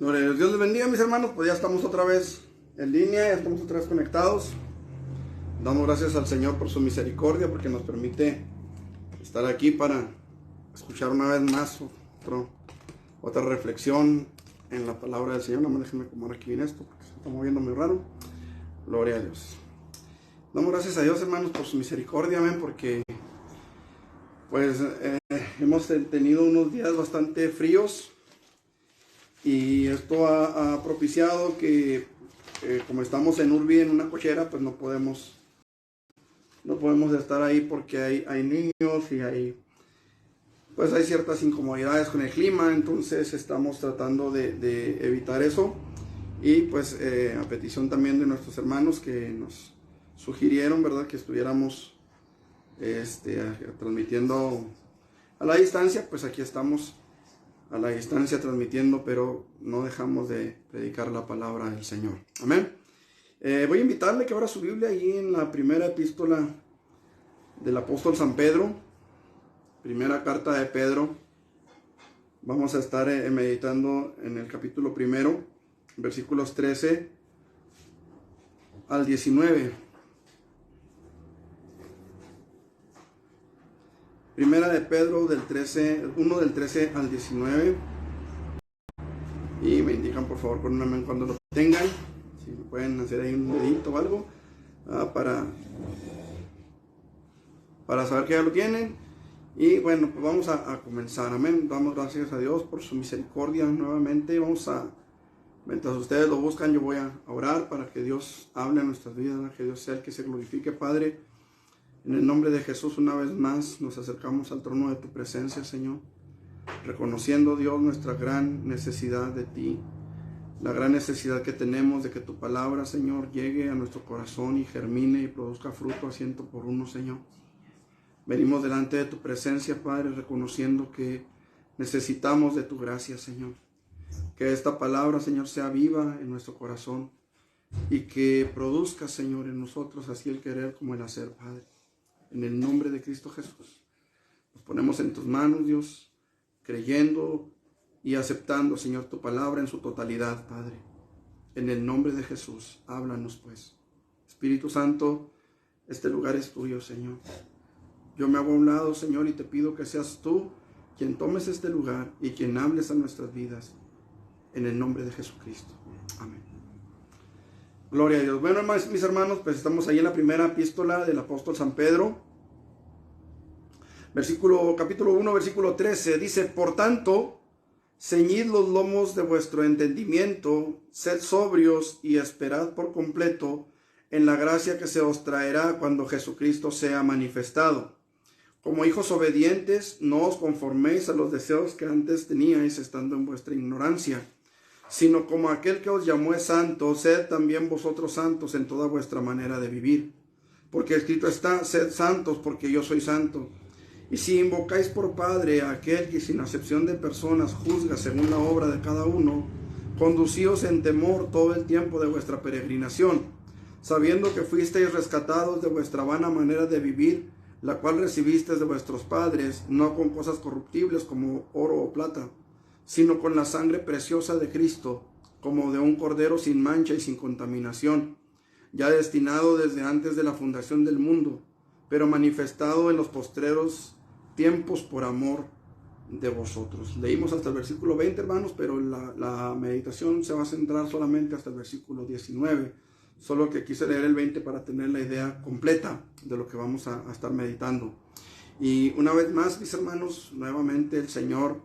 Gloria a Dios. Dios les bendiga, mis hermanos. Pues ya estamos otra vez en línea, ya estamos otra vez conectados. Damos gracias al Señor por su misericordia, porque nos permite estar aquí para escuchar una vez más otra reflexión en la palabra del Señor. Nada más déjenme acomodar aquí bien esto, porque se está moviendo muy raro. Gloria a Dios. Damos gracias a Dios, hermanos, por su misericordia, amén, porque pues hemos tenido unos días bastante fríos. Y esto ha propiciado que como estamos en Urbi, en una cochera, pues no podemos estar ahí porque hay niños y hay ciertas incomodidades con el clima. Entonces estamos tratando de evitar eso. Y pues a petición también de nuestros hermanos que nos sugirieron, ¿verdad?, que estuviéramos transmitiendo a la distancia. Pues aquí estamos a la distancia transmitiendo, pero no dejamos de predicar la palabra del Señor. Amén. Voy a invitarle que abra su Biblia ahí en la primera epístola del apóstol San Pedro, primera carta de Pedro. Vamos a estar meditando en el capítulo primero, versículos 13 al 19. Primera de Pedro, del 13 al 19. Y me indican, por favor, con una mano cuando lo tengan. Si me pueden hacer ahí un dedito o algo para saber que ya lo tienen. Y bueno, pues vamos a comenzar. Amén. Damos gracias a Dios por su misericordia nuevamente. Mientras ustedes lo buscan, yo voy a orar para que Dios hable en nuestras vidas, que Dios sea el que se glorifique, Padre. En el nombre de Jesús, una vez más, nos acercamos al trono de tu presencia, Señor, reconociendo, Dios, nuestra gran necesidad de ti, la gran necesidad que tenemos de que tu palabra, Señor, llegue a nuestro corazón y germine y produzca fruto a 100 por 1, Señor. Venimos delante de tu presencia, Padre, reconociendo que necesitamos de tu gracia, Señor. Que esta palabra, Señor, sea viva en nuestro corazón y que produzca, Señor, en nosotros así el querer como el hacer, Padre. En el nombre de Cristo Jesús, nos ponemos en tus manos, Dios, creyendo y aceptando, Señor, tu palabra en su totalidad, Padre. En el nombre de Jesús, háblanos, pues. Espíritu Santo, este lugar es tuyo, Señor. Yo me hago a un lado, Señor, y te pido que seas tú quien tomes este lugar y quien hables a nuestras vidas. En el nombre de Jesucristo. Amén. Gloria a Dios. Bueno, mis hermanos, pues estamos ahí en la primera epístola del apóstol San Pedro. Capítulo 1, versículo 13. Dice: por tanto, ceñid los lomos de vuestro entendimiento, sed sobrios y esperad por completo en la gracia que se os traerá cuando Jesucristo sea manifestado. Como hijos obedientes, no os conforméis a los deseos que antes teníais estando en vuestra ignorancia, sino como aquel que os llamó es santo, sed también vosotros santos en toda vuestra manera de vivir. Porque escrito está: sed santos porque yo soy santo. Y si invocáis por Padre a aquel que sin acepción de personas juzga según la obra de cada uno, conducíos en temor todo el tiempo de vuestra peregrinación, sabiendo que fuisteis rescatados de vuestra vana manera de vivir, la cual recibisteis de vuestros padres, no con cosas corruptibles como oro o plata, sino con la sangre preciosa de Cristo, como de un cordero sin mancha y sin contaminación, ya destinado desde antes de la fundación del mundo, pero manifestado en los postreros tiempos por amor de vosotros. Leímos hasta el versículo 20, hermanos, pero la meditación se va a centrar solamente hasta el versículo 19. Solo que quise leer el 20 para tener la idea completa de lo que vamos a estar meditando. Y una vez más, mis hermanos, nuevamente el Señor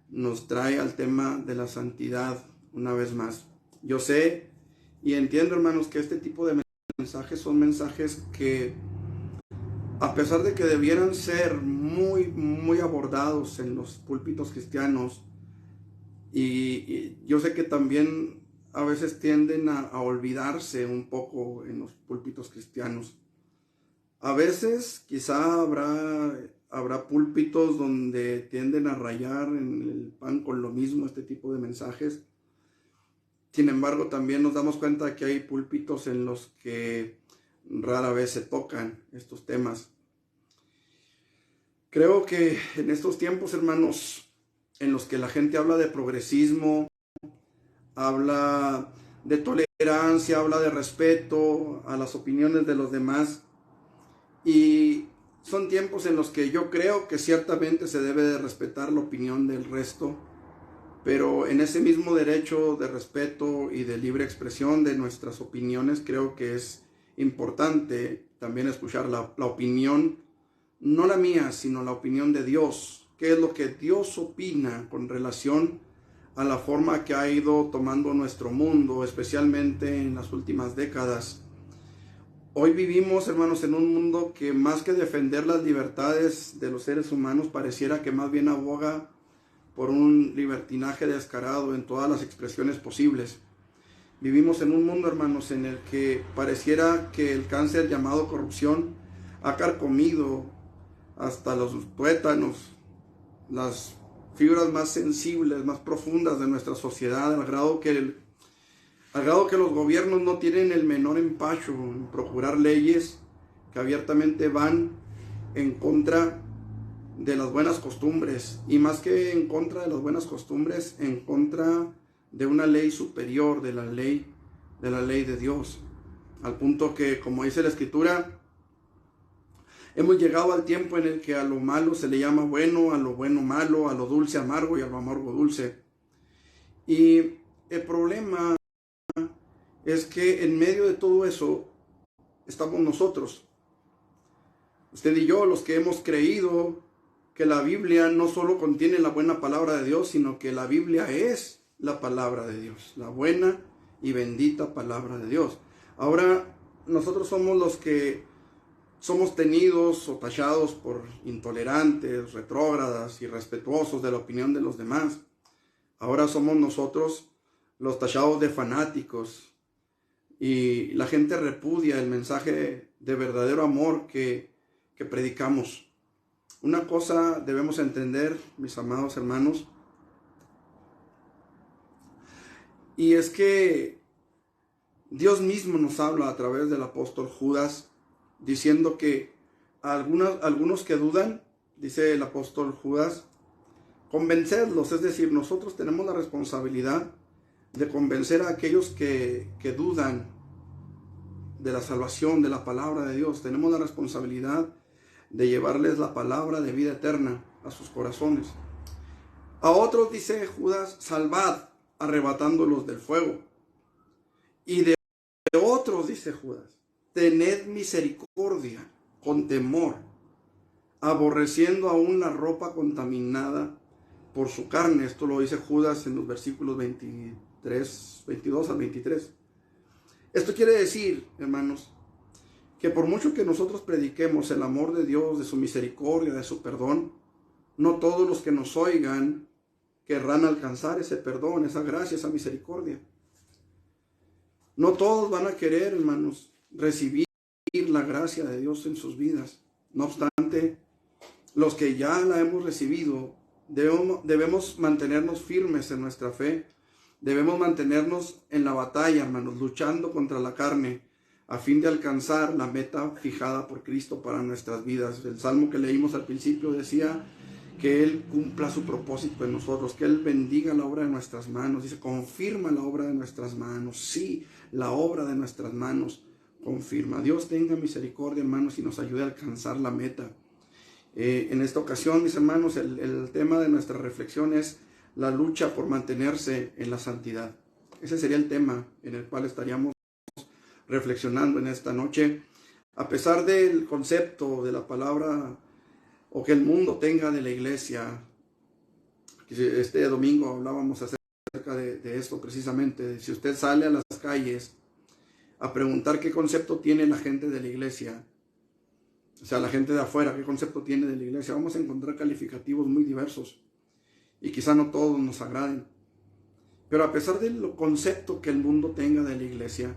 nos trae al tema de la santidad una vez más. Yo sé y entiendo, hermanos, que este tipo de mensajes son mensajes que, a pesar de que debieran ser muy, muy abordados en los púlpitos cristianos, y yo sé que también a veces tienden a olvidarse un poco en los púlpitos cristianos. A veces quizá habrá púlpitos donde tienden a rayar en el pan con lo mismo este tipo de mensajes. Sin embargo, también nos damos cuenta que hay púlpitos en los que rara vez se tocan estos temas. Creo que en estos tiempos, hermanos, en los que la gente habla de progresismo, habla de tolerancia, habla de respeto a las opiniones de los demás. Y son tiempos en los que yo creo que ciertamente se debe de respetar la opinión del resto, pero en ese mismo derecho de respeto y de libre expresión de nuestras opiniones, creo que es importante también escuchar la opinión, no la mía, sino la opinión de Dios. ¿Qué es lo que Dios opina con relación a la forma que ha ido tomando nuestro mundo, especialmente en las últimas décadas? Hoy vivimos, hermanos, en un mundo que más que defender las libertades de los seres humanos, pareciera que más bien aboga por un libertinaje descarado en todas las expresiones posibles. Vivimos en un mundo, hermanos, en el que pareciera que el cáncer llamado corrupción ha carcomido hasta los tuétanos, las fibras más sensibles, más profundas de nuestra sociedad, al grado que los gobiernos no tienen el menor empacho en procurar leyes que abiertamente van en contra de las buenas costumbres, y más que en contra de las buenas costumbres, en contra de una ley superior, de la ley de Dios, al punto que, como dice la Escritura, hemos llegado al tiempo en el que a lo malo se le llama bueno, a lo bueno malo, a lo dulce amargo y a lo amargo dulce. Y el problema es que en medio de todo eso estamos nosotros, usted y yo, los que hemos creído que la Biblia no solo contiene la buena palabra de Dios, sino que la Biblia es la palabra de Dios, la buena y bendita palabra de Dios. Ahora, nosotros somos los que somos tenidos o tachados por intolerantes, retrógradas, irrespetuosos de la opinión de los demás. Ahora somos nosotros los tachados de fanáticos, y la gente repudia el mensaje de verdadero amor que predicamos. Una cosa debemos entender, mis amados hermanos, y es que Dios mismo nos habla a través del apóstol Judas, diciendo que a algunos que dudan, dice el apóstol Judas, convencerlos. Es decir, nosotros tenemos la responsabilidad de convencer a aquellos que dudan de la salvación, de la palabra de Dios. Tenemos la responsabilidad de llevarles la palabra de vida eterna a sus corazones. A otros, dice Judas, salvad, arrebatándolos del fuego. Y de otros, dice Judas, tened misericordia con temor, aborreciendo aún la ropa contaminada por su carne. Esto lo dice Judas en los versículos 22 al 23. Esto quiere decir, hermanos, que por mucho que nosotros prediquemos el amor de Dios, de su misericordia, de su perdón, no todos los que nos oigan querrán alcanzar ese perdón, esa gracia, esa misericordia. No todos van a querer, hermanos, recibir la gracia de Dios en sus vidas. No obstante, los que ya la hemos recibido, debemos mantenernos firmes en nuestra fe. Debemos mantenernos en la batalla, hermanos, luchando contra la carne, a fin de alcanzar la meta fijada por Cristo para nuestras vidas. El salmo que leímos al principio decía que Él cumpla su propósito en nosotros, que Él bendiga la obra de nuestras manos. Dice, confirma la obra de nuestras manos. Sí, la obra de nuestras manos confirma. Dios tenga misericordia, hermanos, y nos ayude a alcanzar la meta. En esta ocasión, mis hermanos, el tema de nuestra reflexión es la lucha por mantenerse en la santidad. Ese sería el tema en el cual estaríamos reflexionando en esta noche. A pesar del concepto de la palabra o que el mundo tenga de la iglesia, este domingo hablábamos acerca de esto precisamente. Si usted sale a las calles a preguntar qué concepto tiene la gente de la iglesia, o sea, la gente de afuera, qué concepto tiene de la iglesia, vamos a encontrar calificativos muy diversos y quizá no todos nos agraden. Pero a pesar del concepto que el mundo tenga de la iglesia,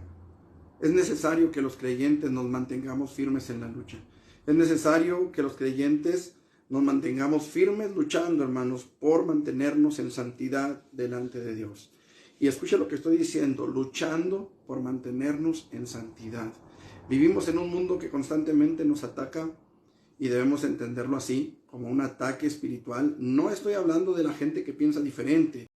es necesario que los creyentes nos mantengamos firmes en la lucha. Es necesario que los creyentes nos mantengamos firmes luchando, hermanos, por mantenernos en santidad delante de Dios. Y escucha lo que estoy diciendo, luchando por mantenernos en santidad. Vivimos en un mundo que constantemente nos ataca y debemos entenderlo así, como un ataque espiritual. No estoy hablando de la gente que piensa diferente.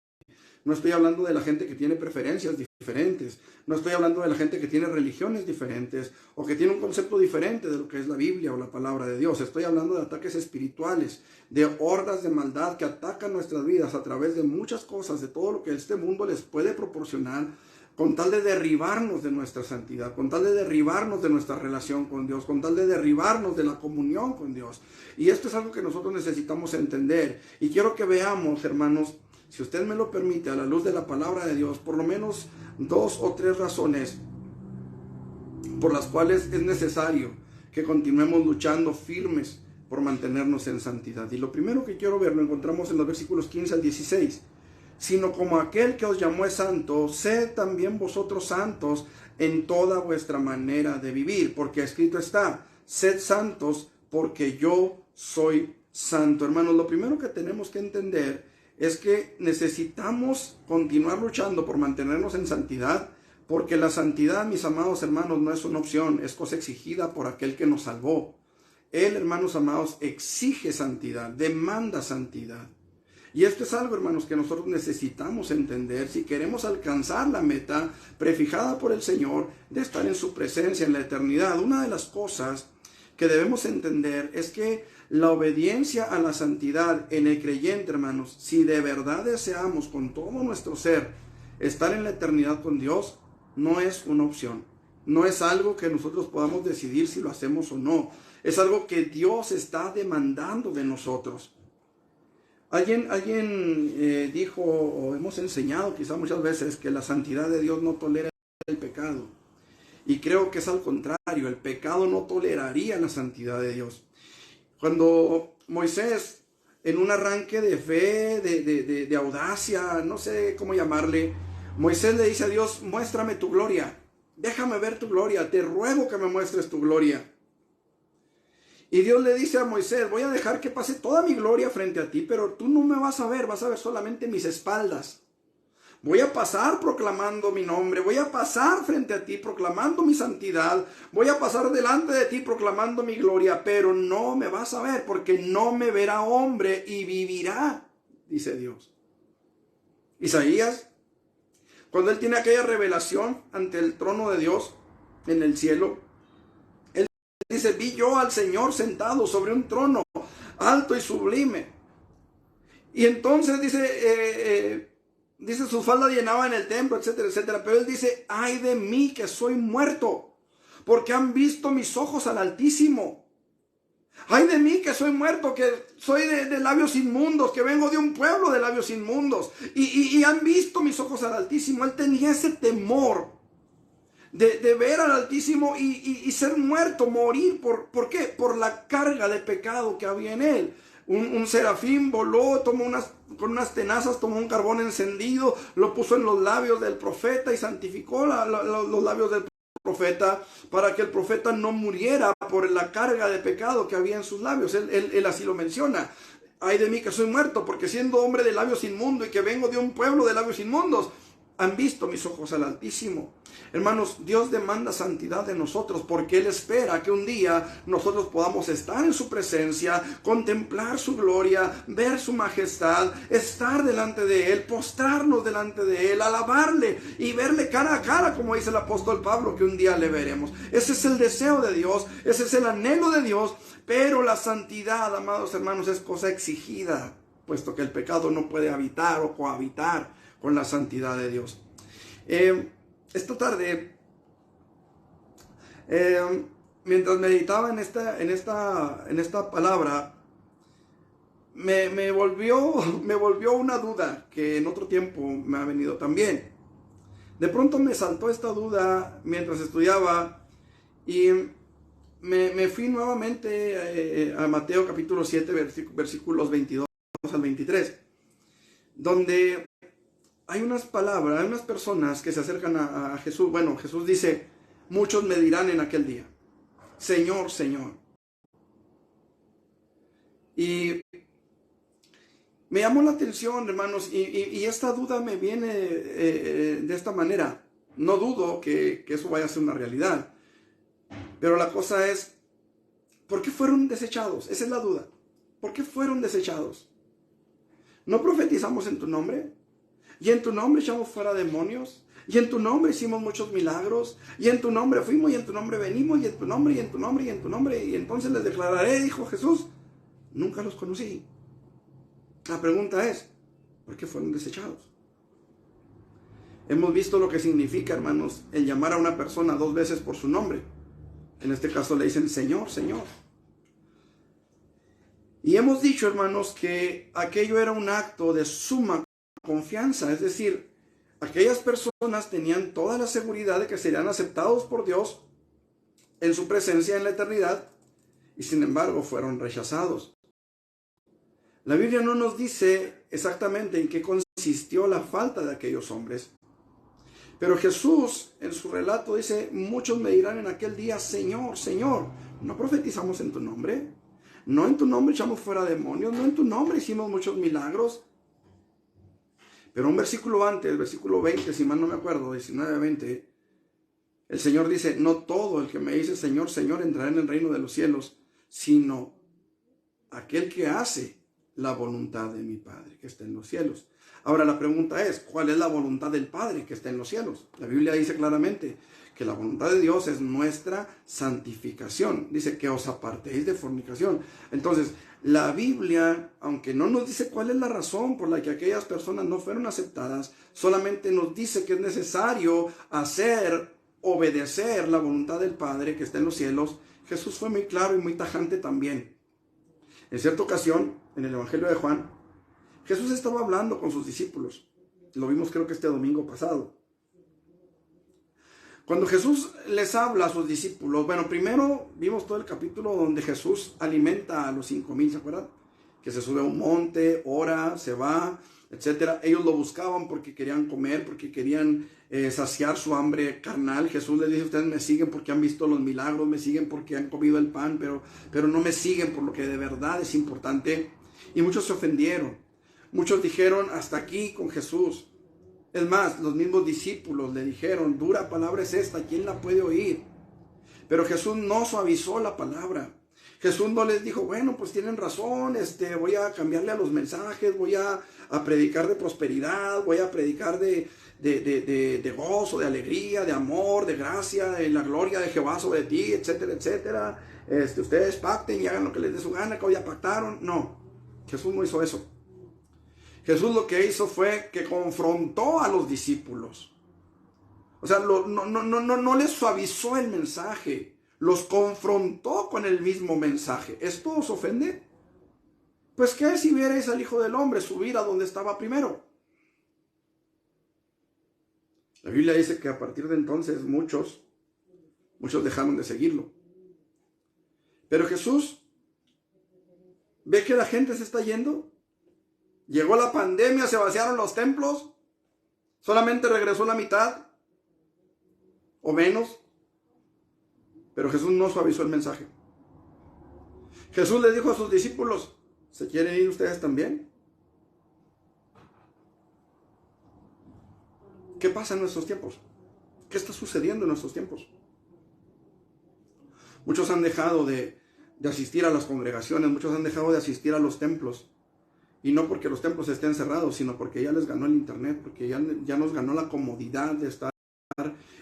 No estoy hablando de la gente que tiene preferencias diferentes. No estoy hablando de la gente que tiene religiones diferentes o que tiene un concepto diferente de lo que es la Biblia o la palabra de Dios. Estoy hablando de ataques espirituales, de hordas de maldad que atacan nuestras vidas a través de muchas cosas, de todo lo que este mundo les puede proporcionar, con tal de derribarnos de nuestra santidad, con tal de derribarnos de nuestra relación con Dios, con tal de derribarnos de la comunión con Dios. Y esto es algo que nosotros necesitamos entender. Y quiero que veamos, hermanos, si usted me lo permite, a la luz de la palabra de Dios, por lo menos 2 o 3 razones por las cuales es necesario que continuemos luchando firmes por mantenernos en santidad. Y lo primero que quiero ver lo encontramos en los versículos 15 al 16. Sino como aquel que os llamó es santo, sed también vosotros santos en toda vuestra manera de vivir, porque escrito está, sed santos porque yo soy santo. Hermanos, lo primero que tenemos que entender es que necesitamos continuar luchando por mantenernos en santidad, porque la santidad, mis amados hermanos, no es una opción, es cosa exigida por aquel que nos salvó. Él, hermanos amados, exige santidad, demanda santidad. Y esto es algo, hermanos, que nosotros necesitamos entender si queremos alcanzar la meta prefijada por el Señor de estar en su presencia en la eternidad. Una de las cosas que debemos entender es que la obediencia a la santidad en el creyente, hermanos, si de verdad deseamos con todo nuestro ser estar en la eternidad con Dios, no es una opción. No es algo que nosotros podamos decidir si lo hacemos o no. Es algo que Dios está demandando de nosotros. Alguien dijo, o hemos enseñado quizá muchas veces, que la santidad de Dios no tolera el pecado. Y creo que es al contrario, el pecado no toleraría la santidad de Dios. Cuando Moisés, en un arranque de fe, de audacia, no sé cómo llamarle, Moisés le dice a Dios, muéstrame tu gloria, déjame ver tu gloria, te ruego que me muestres tu gloria. Y Dios le dice a Moisés, voy a dejar que pase toda mi gloria frente a ti, pero tú no me vas a ver solamente mis espaldas. Voy a pasar proclamando mi nombre, voy a pasar frente a ti proclamando mi santidad, voy a pasar delante de ti proclamando mi gloria, pero no me vas a ver porque no me verá hombre y vivirá, dice Dios. Isaías, cuando él tiene aquella revelación ante el trono de Dios en el cielo, dice, vi yo al Señor sentado sobre un trono alto y sublime. Y entonces dice, sus faldas llenaban el templo, etcétera, etcétera. Pero él dice, ay de mí que soy muerto, porque han visto mis ojos al Altísimo. Ay de mí que soy muerto, que soy de labios inmundos, que vengo de un pueblo de labios inmundos. Y han visto mis ojos al Altísimo. Él tenía ese temor de ver al Altísimo y ser muerto, morir. ¿Por qué? Por la carga de pecado que había en él. Un serafín voló, con unas tenazas tomó un carbón encendido, lo puso en los labios del profeta y santificó los labios del profeta para que el profeta no muriera por la carga de pecado que había en sus labios. Él así lo menciona. Ay de mí que soy muerto, porque siendo hombre de labios inmundos y que vengo de un pueblo de labios inmundos, han visto mis ojos al Altísimo. Hermanos, Dios demanda santidad de nosotros porque Él espera que un día nosotros podamos estar en su presencia, contemplar su gloria, ver su majestad, estar delante de Él, postrarnos delante de Él, alabarle y verle cara a cara, como dice el apóstol Pablo, que un día le veremos. Ese es el deseo de Dios, ese es el anhelo de Dios, pero la santidad, amados hermanos, es cosa exigida, puesto que el pecado no puede habitar o cohabitar con la santidad de Dios. Esta tarde, mientras meditaba en esta palabra, me volvió una duda que en otro tiempo me ha venido también. De pronto me saltó esta duda mientras estudiaba y me fui nuevamente a Mateo capítulo 7, versículos 22 al 23, donde hay unas personas que se acercan a Jesús. Bueno, Jesús dice, muchos me dirán en aquel día, Señor, Señor. Y me llamó la atención, hermanos, y esta duda me viene de esta manera. No dudo que eso vaya a ser una realidad. Pero la cosa es, ¿por qué fueron desechados? Esa es la duda. ¿Por qué fueron desechados? ¿No profetizamos en tu nombre? y en tu nombre echamos fuera demonios, y en tu nombre hicimos muchos milagros, y en tu nombre fuimos, y en tu nombre venimos, y en tu nombre, y en tu nombre, y en tu nombre, y entonces les declararé, dijo Jesús, nunca los conocí. La pregunta es, ¿por qué fueron desechados? Hemos visto lo que significa, hermanos, el llamar a una persona 2 veces por su nombre. En este caso le dicen Señor, Señor. Y hemos dicho, hermanos, que aquello era un acto de suma confianza. Es decir, aquellas personas tenían toda la seguridad de que serían aceptados por Dios en su presencia en la eternidad, y sin embargo fueron rechazados. La Biblia no nos dice exactamente en qué consistió la falta de aquellos hombres. Pero Jesús en su relato dice, muchos me dirán en aquel día, Señor, Señor, ¿no profetizamos en tu nombre? ¿No en tu nombre echamos fuera demonios? ¿No en tu nombre hicimos muchos milagros? Pero un versículo antes, el versículo 20, si mal no me acuerdo, 19-20, el Señor dice, no todo el que me dice Señor, Señor entrará en el reino de los cielos, sino aquel que hace la voluntad de mi Padre que está en los cielos. Ahora la pregunta es, ¿cuál es la voluntad del Padre que está en los cielos? La Biblia dice claramente que la voluntad de Dios es nuestra santificación. Dice que os apartéis de fornicación. Entonces, la Biblia, aunque no nos dice cuál es la razón por la que aquellas personas no fueron aceptadas, solamente nos dice que es necesario obedecer la voluntad del Padre que está en los cielos. Jesús fue muy claro y muy tajante también. En cierta ocasión, en el Evangelio de Juan, Jesús estaba hablando con sus discípulos. Lo vimos creo que este domingo pasado. Cuando Jesús les habla a sus discípulos, bueno, primero vimos todo el capítulo donde Jesús alimenta a los 5,000, ¿se acuerdan? Que se sube a un monte, ora, se va, etc. Ellos lo buscaban porque querían comer, porque querían saciar su hambre carnal. Jesús les dice, ustedes me siguen porque han visto los milagros, me siguen porque han comido el pan, pero no me siguen por lo que de verdad es importante. Y muchos se ofendieron. Muchos dijeron, hasta aquí con Jesús. Es más, los mismos discípulos le dijeron, dura palabra es esta, ¿quién la puede oír? Pero Jesús no suavizó la palabra. Jesús no les dijo, bueno, pues tienen razón, voy a cambiarle a los mensajes, voy a predicar de prosperidad, voy a predicar de gozo, de alegría, de amor, de gracia, de la gloria de Jehová sobre ti, etcétera, etcétera. Ustedes pacten y hagan lo que les dé su gana, que hoy ya pactaron. No, Jesús no hizo eso. Jesús lo que hizo fue que confrontó a los discípulos. O sea, no les suavizó el mensaje, los confrontó con el mismo mensaje. ¿Esto os ofende? Pues ¿qué si vierais al Hijo del Hombre subir a donde estaba primero? La Biblia dice que a partir de entonces muchos dejaron de seguirlo. Pero Jesús ve que la gente se está yendo. Llegó la pandemia, se vaciaron los templos, solamente regresó la mitad o menos, pero Jesús no suavizó el mensaje. Jesús les dijo a sus discípulos, ¿se quieren ir ustedes también? ¿Qué pasa en nuestros tiempos? ¿Qué está sucediendo en nuestros tiempos? Muchos han dejado de asistir a las congregaciones, muchos han dejado de asistir a los templos. Y no porque los templos estén cerrados, sino porque ya les ganó el internet, porque ya nos ganó la comodidad de estar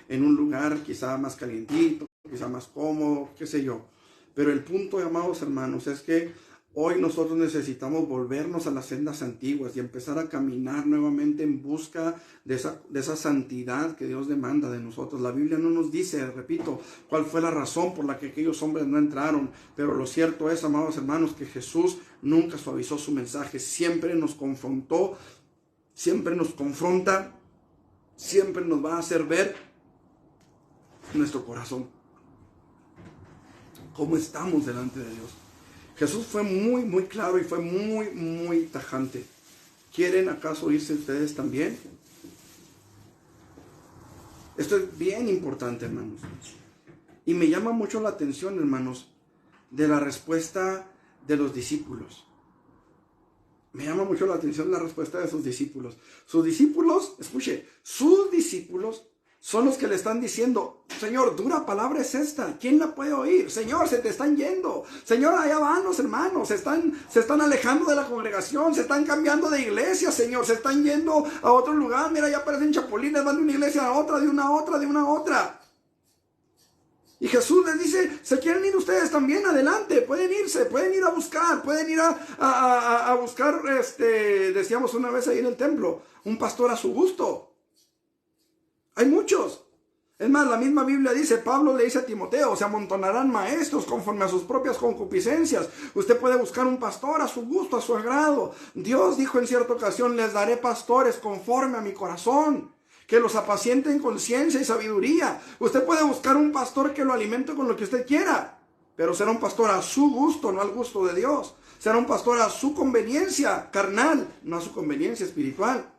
en un lugar quizá más calientito, quizá más cómodo, qué sé yo. Pero el punto, amados hermanos, es que hoy nosotros necesitamos volvernos a las sendas antiguas y empezar a caminar nuevamente en busca de esa santidad que Dios demanda de nosotros. La Biblia no nos dice, repito, cuál fue la razón por la que aquellos hombres no entraron, pero lo cierto es, amados hermanos, que Jesús nunca suavizó su mensaje, siempre nos confrontó, siempre nos confronta, siempre nos va a hacer ver nuestro corazón, cómo estamos delante de Dios. Jesús fue muy, muy claro y fue muy, muy tajante. ¿Quieren acaso irse ustedes también? Esto es bien importante, hermanos. Y me llama mucho la atención, hermanos, de la respuesta de los discípulos. Me llama mucho la atención la respuesta de sus discípulos. Sus discípulos, escuche, sus discípulos son los que le están diciendo, Señor, dura palabra es esta, ¿quién la puede oír? Señor, se te están yendo. Señor, allá van los hermanos, se están alejando de la congregación, se están cambiando de iglesia, Señor, se están yendo a otro lugar. Mira, ya parecen chapulines, van de una iglesia a otra, de una a otra, de una a otra. Y Jesús les dice, ¿se quieren ir ustedes también? Adelante, pueden irse, pueden ir a buscar, pueden ir a buscar, decíamos una vez ahí en el templo, un pastor a su gusto. Hay muchos. Es más, la misma Biblia dice, Pablo le dice a Timoteo, se amontonarán maestros conforme a sus propias concupiscencias. Usted puede buscar un pastor a su gusto, a su agrado. Dios dijo en cierta ocasión, les daré pastores conforme a mi corazón, que los apacienten con ciencia y sabiduría. Usted puede buscar un pastor que lo alimente con lo que usted quiera, pero será un pastor a su gusto, no al gusto de Dios. Será un pastor a su conveniencia carnal, no a su conveniencia espiritual.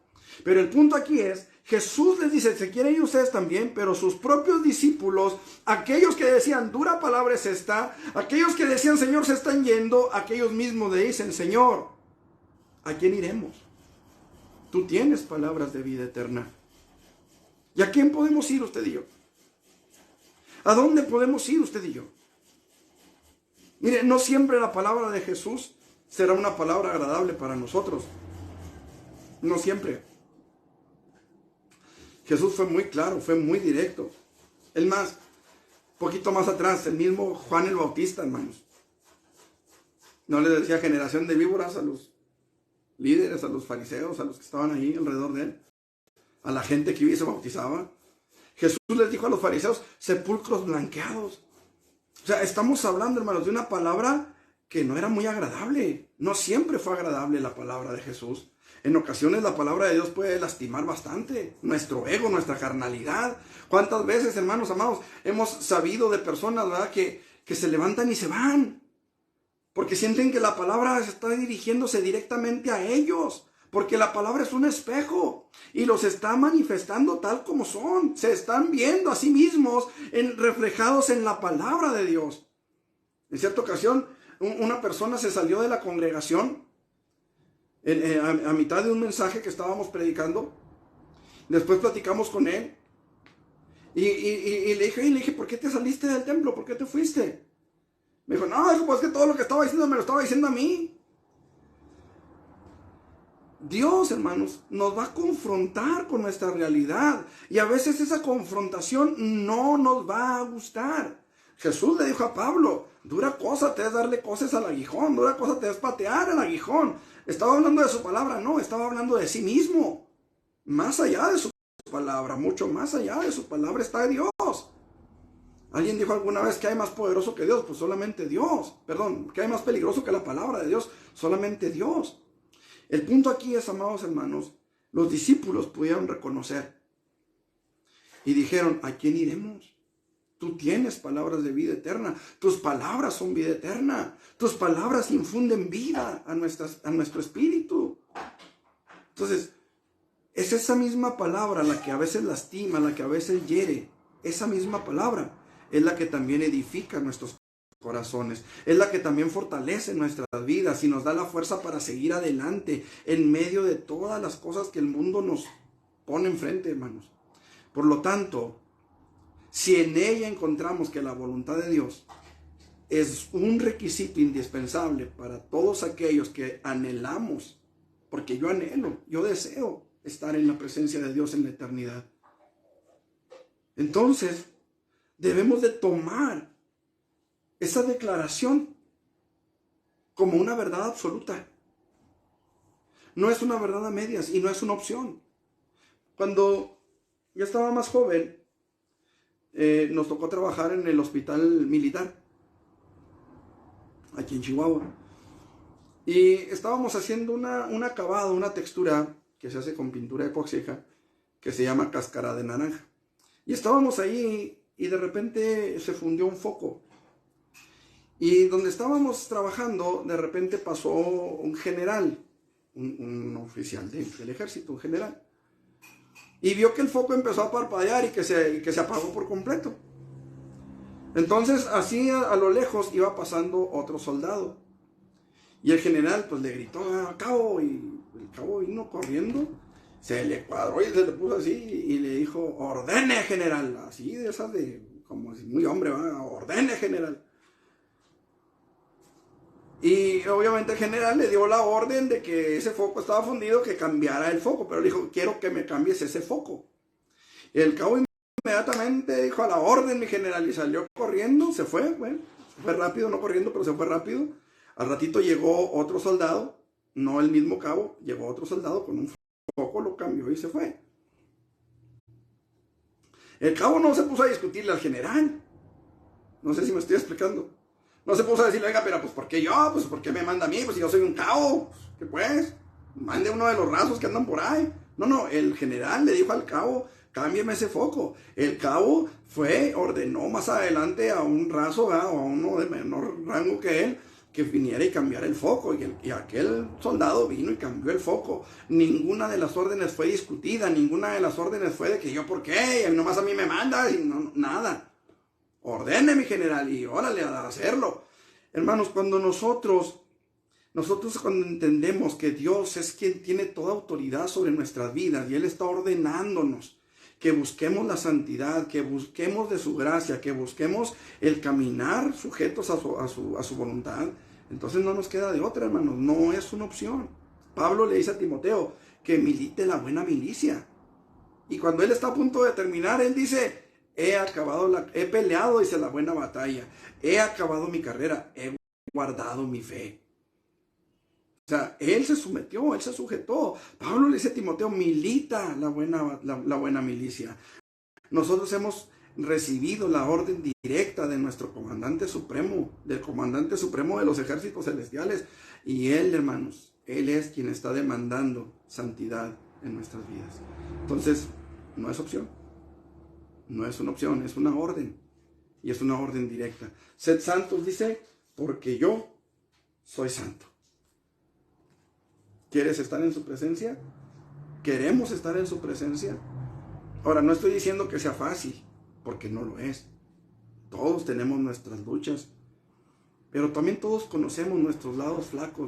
Pero el punto aquí es, Jesús les dice, se quieren ir ustedes también, pero sus propios discípulos, aquellos que decían, dura palabra es esta, aquellos que decían, Señor, se están yendo, aquellos mismos le dicen, Señor, ¿a quién iremos? Tú tienes palabras de vida eterna. ¿Y a quién podemos ir usted y yo? ¿A dónde podemos ir usted y yo? Mire, no siempre la palabra de Jesús será una palabra agradable para nosotros. No siempre. Jesús fue muy claro, fue muy directo. Es más, poquito más atrás, el mismo Juan el Bautista, hermanos. No le decía generación de víboras a los líderes, a los fariseos, a los que estaban ahí alrededor de él, a la gente que iba y se bautizaba. Jesús les dijo a los fariseos, sepulcros blanqueados. O sea, estamos hablando, hermanos, de una palabra que no era muy agradable. No siempre fue agradable la palabra de Jesús. En ocasiones la palabra de Dios puede lastimar bastante nuestro ego, nuestra carnalidad. ¿Cuántas veces, hermanos amados, hemos sabido de personas, ¿verdad?, que se levantan y se van? Porque sienten que la palabra está dirigiéndose directamente a ellos. Porque la palabra es un espejo y los está manifestando tal como son. Se están viendo a sí mismos reflejados en la palabra de Dios. En cierta ocasión, una persona se salió de la congregación a mitad de un mensaje que estábamos predicando. Después platicamos con él y le dije, ¿por qué te saliste del templo? ¿Por qué te fuiste? Me dijo, no, pues que todo lo que estaba diciendo me lo estaba diciendo a mí. Dios, hermanos, nos va a confrontar con nuestra realidad y a veces esa confrontación no nos va a gustar. Jesús le dijo a Pablo, dura cosa te es darle cosas al aguijón, dura cosa te es patear al aguijón. ¿Estaba hablando de su palabra? No, estaba hablando de sí mismo. Más allá de su palabra, mucho más allá de su palabra está Dios. Alguien dijo alguna vez que hay más poderoso que Dios, pues solamente Dios. Perdón, que hay más peligroso que la palabra de Dios, solamente Dios. El punto aquí es, amados hermanos, los discípulos pudieron reconocer y dijeron, ¿a quién iremos? Tú tienes palabras de vida eterna. Tus palabras son vida eterna. Tus palabras infunden vida a nuestro espíritu. Entonces, es esa misma palabra la que a veces lastima, la que a veces hiere. Esa misma palabra es la que también edifica nuestros corazones. Es la que también fortalece nuestras vidas y nos da la fuerza para seguir adelante en medio de todas las cosas que el mundo nos pone enfrente, hermanos. Por lo tanto, si en ella encontramos que la voluntad de Dios es un requisito indispensable para todos aquellos que anhelamos, porque yo anhelo, yo deseo estar en la presencia de Dios en la eternidad, entonces debemos de tomar esa declaración como una verdad absoluta. No es una verdad a medias y no es una opción. Cuando yo estaba más joven, nos tocó trabajar en el hospital militar, aquí en Chihuahua. Y estábamos haciendo un acabado, una textura que se hace con pintura epóxica, que se llama cáscara de naranja. Y estábamos ahí y de repente se fundió un foco. Y donde estábamos trabajando, de repente pasó un general, un oficial del ejército, un general. Y vio que el foco empezó a parpadear y que se apagó por completo. Entonces, así a lo lejos iba pasando otro soldado. Y el general pues le gritó a cabo, y el cabo vino corriendo, Se le cuadró y se le puso así y le dijo, ordene general, así de esas de, como muy hombre, ¿va? Ordene general. Y obviamente el general le dio la orden de que ese foco estaba fundido, que cambiara el foco, pero le dijo, quiero que me cambies ese foco. Y el cabo inmediatamente dijo, a la orden, mi general, y salió corriendo, se fue, bueno, fue rápido, no corriendo, pero se fue rápido. Al ratito llegó otro soldado, no el mismo cabo, llegó otro soldado con un foco, lo cambió y se fue. El cabo no se puso a discutirle al general. No sé si me estoy explicando. No se puso a decirle, oiga, pero pues ¿por qué yo? Pues ¿por qué me manda a mí? Pues si yo soy un cabo. ¿Qué pues? Mande uno de los rasos que andan por ahí. No, el general le dijo al cabo, cámbiame ese foco. El cabo ordenó más adelante a un raso, ¿verdad? O a uno de menor rango que él, que viniera y cambiara el foco. Y aquel soldado vino y cambió el foco. Ninguna de las órdenes fue discutida, ninguna de las órdenes fue de que yo, ¿por qué? Nomás a mí me manda, y no, nada. Ordene, mi general, y órale a hacerlo. Hermanos, cuando nosotros cuando entendemos que Dios es quien tiene toda autoridad sobre nuestras vidas y Él está ordenándonos que busquemos la santidad, que busquemos de su gracia, que busquemos el caminar sujetos a su voluntad, entonces no nos queda de otra, hermanos, no es una opción. Pablo le dice a Timoteo que milite la buena milicia. Y cuando él está a punto de terminar, él dice, he peleado, dice, la buena batalla, he acabado mi carrera, he guardado mi fe. O sea, él se sometió, él se sujetó. Pablo le dice a Timoteo, milita la buena milicia. Nosotros hemos recibido la orden directa de nuestro comandante supremo, del comandante supremo de los ejércitos celestiales. Y él, hermanos, él es quien está demandando santidad en nuestras vidas. Entonces, no es opción. No es una opción, es una orden. Y es una orden directa. Sed santos, dice, porque yo soy santo. ¿Quieres estar en su presencia? ¿Queremos estar en su presencia? Ahora, no estoy diciendo que sea fácil, porque no lo es. Todos tenemos nuestras luchas, pero también todos conocemos nuestros lados flacos,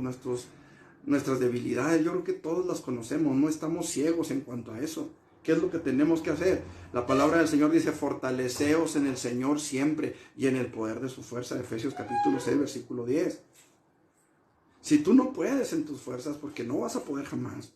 nuestras debilidades. Yo creo que todos las conocemos, no estamos ciegos en cuanto a eso. ¿Qué es lo que tenemos que hacer? La palabra del Señor dice, fortaleceos en el Señor siempre y en el poder de su fuerza. Efesios capítulo 6, versículo 10. Si tú no puedes en tus fuerzas, porque no vas a poder jamás,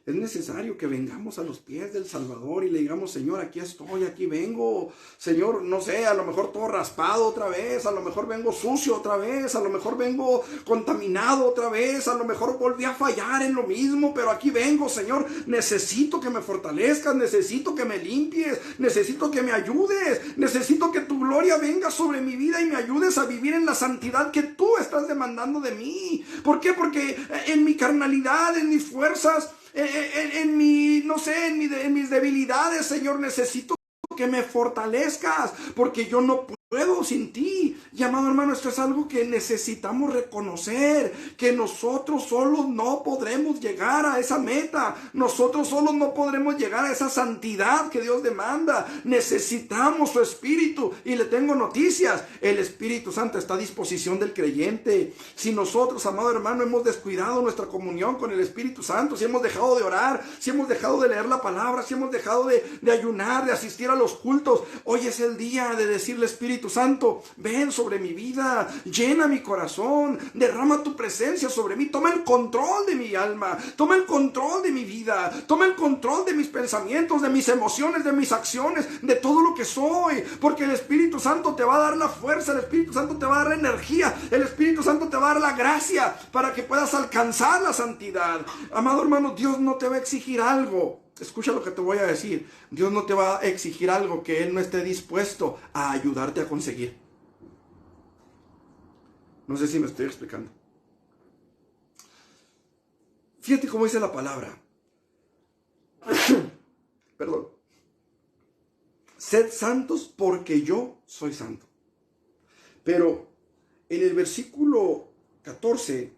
es necesario que vengamos a los pies del Salvador y le digamos, Señor, aquí estoy, aquí vengo. Señor, no sé, a lo mejor todo raspado otra vez, a lo mejor vengo sucio otra vez, a lo mejor vengo contaminado otra vez, a lo mejor volví a fallar en lo mismo, pero aquí vengo, Señor. Necesito que me fortalezcas, necesito que me limpies, necesito que me ayudes, necesito que tu gloria venga sobre mi vida y me ayudes a vivir en la santidad que tú estás demandando de mí. ¿Por qué? Porque en mi carnalidad, en mis fuerzas, en mis debilidades, Señor, necesito que me fortalezcas, porque yo no puedo sin ti. Y amado hermano, esto es algo que necesitamos reconocer, que nosotros solos no podremos llegar a esa meta, nosotros solos no podremos llegar a esa santidad que Dios demanda. Necesitamos su Espíritu, y le tengo noticias, el Espíritu Santo está a disposición del creyente. Si nosotros, amado hermano, hemos descuidado nuestra comunión con el Espíritu Santo, si hemos dejado de orar, si hemos dejado de leer la palabra, si hemos dejado de ayunar, de asistir a los cultos, hoy es el día de decirle, Espíritu Santo, ven sobre mi vida, llena mi corazón, derrama tu presencia sobre mí, toma el control de mi alma, toma el control de mi vida, toma el control de mis pensamientos, de mis emociones, de mis acciones, de todo lo que soy, porque el Espíritu Santo te va a dar la fuerza, el Espíritu Santo te va a dar la energía, el Espíritu Santo te va a dar la gracia para que puedas alcanzar la santidad. Amado hermano, Dios no te va a exigir algo. Escucha lo que te voy a decir. Dios no te va a exigir algo que Él no esté dispuesto a ayudarte a conseguir. No sé si me estoy explicando. Fíjate cómo dice la palabra. Perdón. Sed santos porque yo soy santo. Pero en el versículo 14,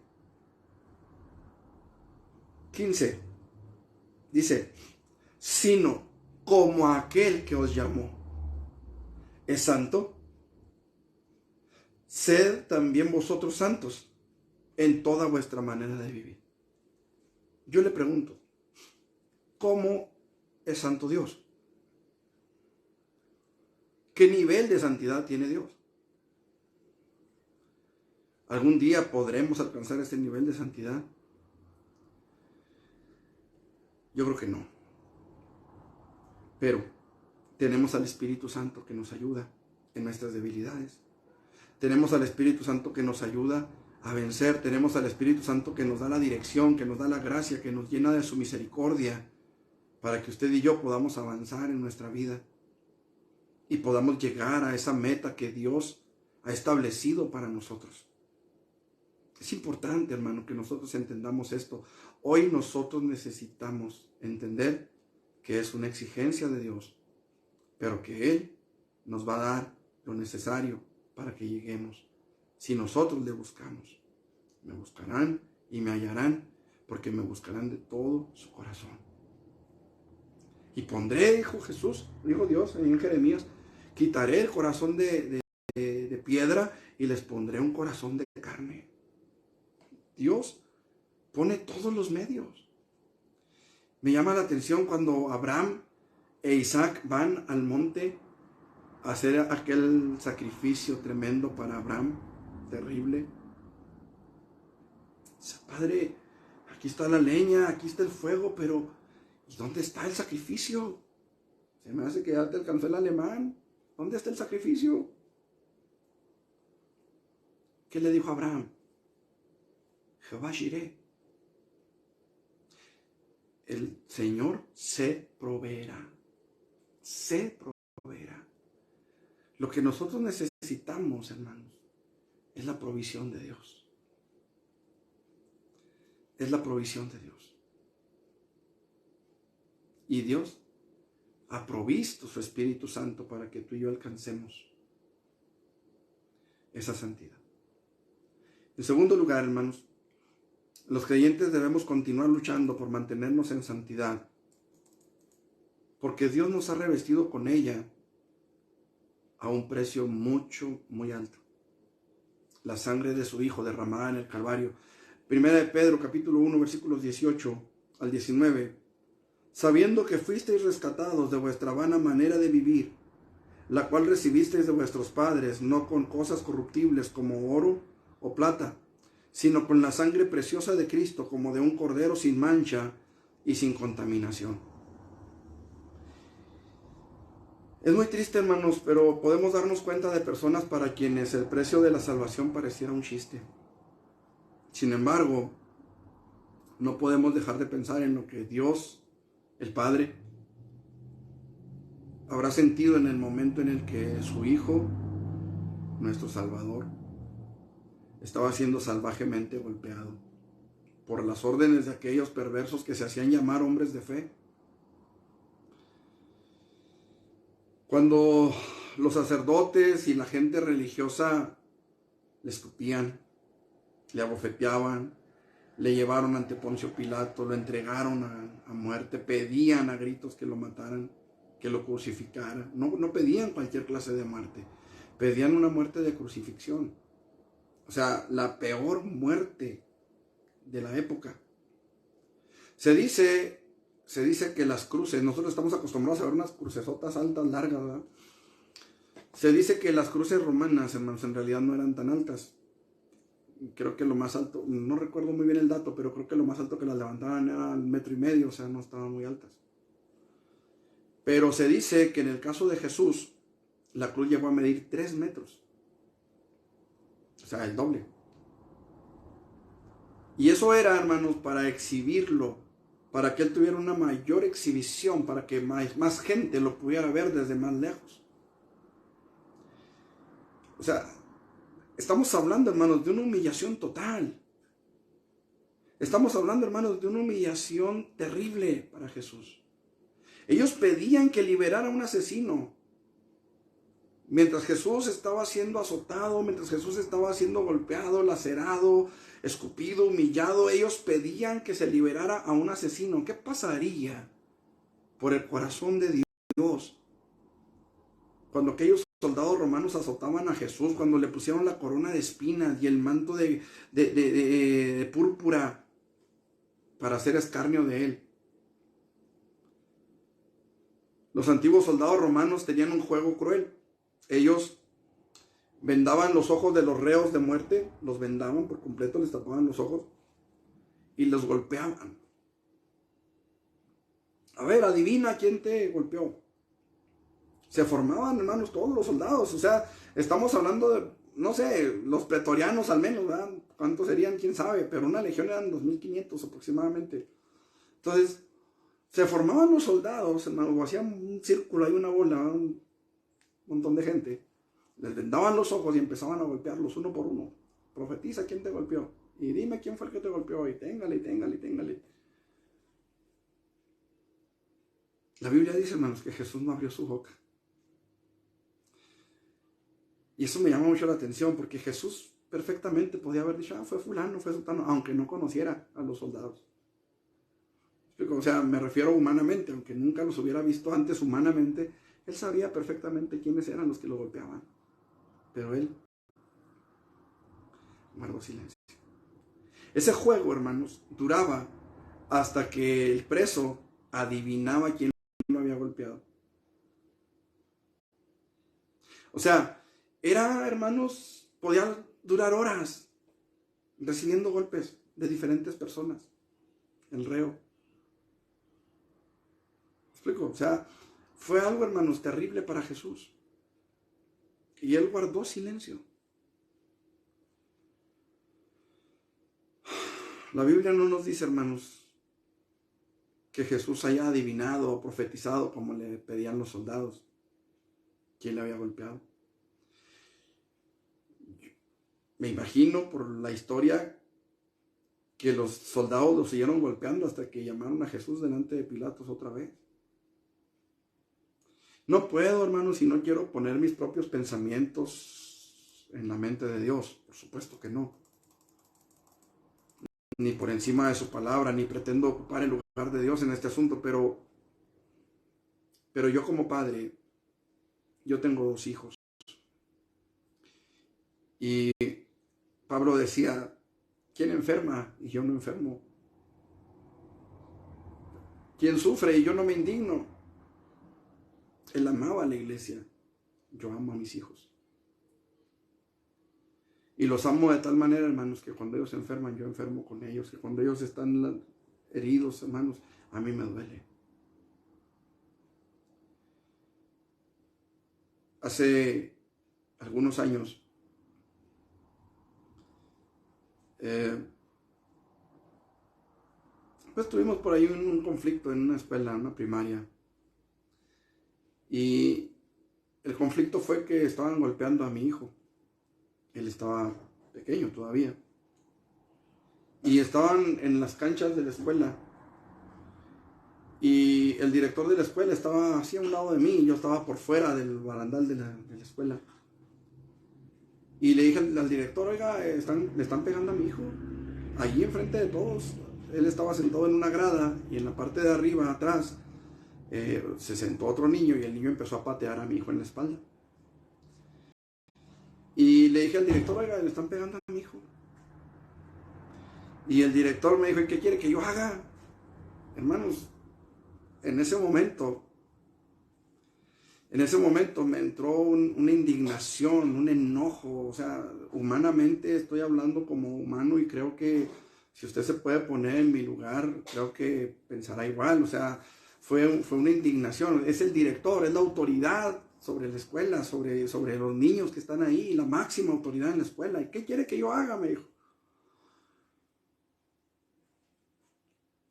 15, dice, sino como aquel que os llamó es santo, sed también vosotros santos en toda vuestra manera de vivir. Yo le pregunto, cómo es santo Dios. ¿Qué nivel de santidad tiene Dios? ¿Algún día podremos alcanzar ese nivel de santidad? Yo creo que no. Pero tenemos al Espíritu Santo que nos ayuda en nuestras debilidades. Tenemos al Espíritu Santo que nos ayuda a vencer. Tenemos al Espíritu Santo que nos da la dirección, que nos da la gracia, que nos llena de su misericordia, para que usted y yo podamos avanzar en nuestra vida y podamos llegar a esa meta que Dios ha establecido para nosotros. Es importante, hermano, que nosotros entendamos esto. Hoy nosotros necesitamos entender que es una exigencia de Dios, pero que Él nos va a dar lo necesario para que lleguemos. Si nosotros le buscamos, me buscarán y me hallarán, porque me buscarán de todo su corazón. Y pondré, dijo Jesús, dijo Dios en Jeremías, quitaré el corazón de piedra y les pondré un corazón de carne. Dios pone todos los medios. Me llama la atención cuando Abraham e Isaac van al monte a hacer aquel sacrificio tremendo para Abraham, terrible. Dice, Padre, aquí está la leña, aquí está el fuego, pero ¿y dónde está el sacrificio? Se me hace que ya te alcanzó el alemán. ¿Dónde está el sacrificio? ¿Qué le dijo Abraham? Jehová Jireh. El Señor se proveerá. Se proveerá. Lo que nosotros necesitamos, hermanos, es la provisión de Dios. Es la provisión de Dios. Y Dios ha provisto su Espíritu Santo para que tú y yo alcancemos esa santidad. En segundo lugar, hermanos, los creyentes debemos continuar luchando por mantenernos en santidad, porque Dios nos ha revestido con ella a un precio muy alto. La sangre de su Hijo derramada en el Calvario. Primera de Pedro, capítulo 1, versículos 18 al 19. Sabiendo que fuisteis rescatados de vuestra vana manera de vivir, la cual recibisteis de vuestros padres, no con cosas corruptibles como oro o plata, sino con la sangre preciosa de Cristo, como de un cordero sin mancha y sin contaminación. Es muy triste, hermanos, pero podemos darnos cuenta de personas para quienes el precio de la salvación pareciera un chiste. Sin embargo, no podemos dejar de pensar en lo que Dios, el Padre, habrá sentido en el momento en el que su Hijo, nuestro Salvador, estaba siendo salvajemente golpeado por las órdenes de aquellos perversos que se hacían llamar hombres de fe. Cuando los sacerdotes y la gente religiosa le escupían, le abofeteaban, le llevaron ante Poncio Pilato, lo entregaron a muerte, pedían a gritos que lo mataran, que lo crucificaran. No pedían cualquier clase de muerte, pedían una muerte de crucifixión. O sea, la peor muerte de la época. Se dice que las cruces, nosotros estamos acostumbrados a ver unas crucesotas altas, largas, ¿verdad? Se dice que las cruces romanas, hermanos, en realidad no eran tan altas. Creo que lo más alto, no recuerdo muy bien el dato, pero creo que lo más alto que las levantaban era 1,5 metros, o sea, no estaban muy altas. Pero se dice que en el caso de Jesús, la cruz llegó a medir 3 metros. O sea, el doble. Y eso era, hermanos, para exhibirlo, para que él tuviera una mayor exhibición, para que más gente lo pudiera ver desde más lejos. O sea, estamos hablando, hermanos, de una humillación total. Estamos hablando, hermanos, de una humillación terrible para Jesús. Ellos pedían que liberara a un asesino. Mientras Jesús estaba siendo azotado, mientras Jesús estaba siendo golpeado, lacerado, escupido, humillado, ellos pedían que se liberara a un asesino. ¿Qué pasaría por el corazón de Dios cuando aquellos soldados romanos azotaban a Jesús, cuando le pusieron la corona de espinas y el manto de púrpura para hacer escarnio de él? Los antiguos soldados romanos tenían un juego cruel. Ellos vendaban los ojos de los reos de muerte, los vendaban por completo, les tapaban los ojos y los golpeaban. A ver, adivina quién te golpeó. Se formaban, hermanos, todos los soldados. O sea, estamos hablando de, no sé, los pretorianos al menos, ¿verdad? ¿Cuántos serían? ¿Quién sabe? Pero una legión eran 2500 aproximadamente. Entonces, se formaban los soldados, hermanos, o hacían un círculo, hay una bola, un montón de gente. Les vendaban los ojos y empezaban a golpearlos uno por uno. Profetiza quién te golpeó. Y dime quién fue el que te golpeó. Y téngale, téngale, téngale. La Biblia dice, hermanos, que Jesús no abrió su boca. Y eso me llama mucho la atención, porque Jesús perfectamente podía haber dicho, fue fulano, fue sultano, aunque no conociera a los soldados. O sea, me refiero humanamente, aunque nunca los hubiera visto antes humanamente, él sabía perfectamente quiénes eran los que lo golpeaban. Pero él guardó silencio. Ese juego, hermanos, duraba hasta que el preso adivinaba quién lo había golpeado. O sea, era, hermanos, podía durar horas recibiendo golpes de diferentes personas. El reo. ¿Me explico? O sea, fue algo, hermanos, terrible para Jesús. Y él guardó silencio. La Biblia no nos dice, hermanos, que Jesús haya adivinado o profetizado como le pedían los soldados quién le había golpeado. Me imagino por la historia que los soldados lo siguieron golpeando hasta que llamaron a Jesús delante de Pilatos otra vez. No puedo, hermanos, si no quiero poner mis propios pensamientos en la mente de Dios. Por supuesto que no. Ni por encima de su palabra, ni pretendo ocupar el lugar de Dios en este asunto, pero yo como padre, yo tengo 2 hijos. Y Pablo decía, ¿quién enferma? Y yo no enfermo. ¿Quién sufre? Y yo no me indigno. Él amaba a la iglesia. Yo amo a mis hijos. Y los amo de tal manera, hermanos, que cuando ellos se enferman, yo enfermo con ellos. Que cuando ellos están heridos, hermanos, a mí me duele. Hace algunos años, pues tuvimos por ahí un conflicto en una escuela, una primaria. Y el conflicto fue que estaban golpeando a mi hijo. Él estaba pequeño todavía. Y estaban en las canchas de la escuela. Y el director de la escuela estaba así a un lado de mí. Y yo estaba por fuera del barandal de la escuela. Y le dije al director, oiga, le están pegando a mi hijo. Allí enfrente de todos. Él estaba sentado en una grada. Y en la parte de arriba, atrás, se sentó otro niño. Y el niño empezó a patear a mi hijo en la espalda. Y le dije al director, oiga, le están pegando a mi hijo. Y el director me dijo, ¿y qué quiere que yo haga? Hermanos, en ese momento me entró una indignación, un enojo. O sea, humanamente estoy hablando como humano y creo que si usted se puede poner en mi lugar, creo que pensará igual. O sea, fue una indignación. Es el director, es la autoridad sobre la escuela, sobre los niños que están ahí, la máxima autoridad en la escuela. ¿Y qué quiere que yo haga? Me dijo.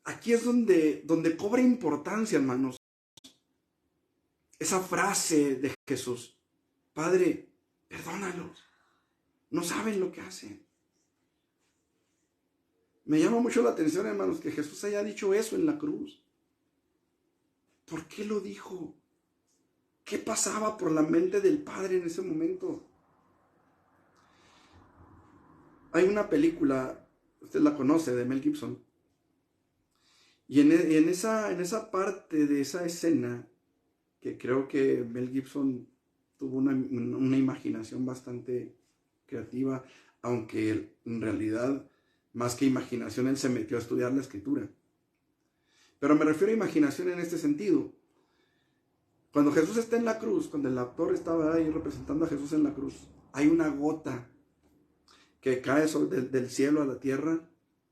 Aquí es donde cobra importancia, hermanos, esa frase de Jesús. Padre, perdónalos. No saben lo que hacen. Me llama mucho la atención, hermanos, que Jesús haya dicho eso en la cruz. ¿Por qué lo dijo? ¿Qué pasaba por la mente del Padre en ese momento? Hay una película, usted la conoce, de Mel Gibson. Y en esa parte de esa escena, que creo que Mel Gibson tuvo una imaginación bastante creativa, aunque en realidad, más que imaginación, él se metió a estudiar la escritura. Pero me refiero a imaginación en este sentido. Cuando Jesús está en la cruz, cuando el actor estaba ahí representando a Jesús en la cruz, hay una gota que cae del cielo a la tierra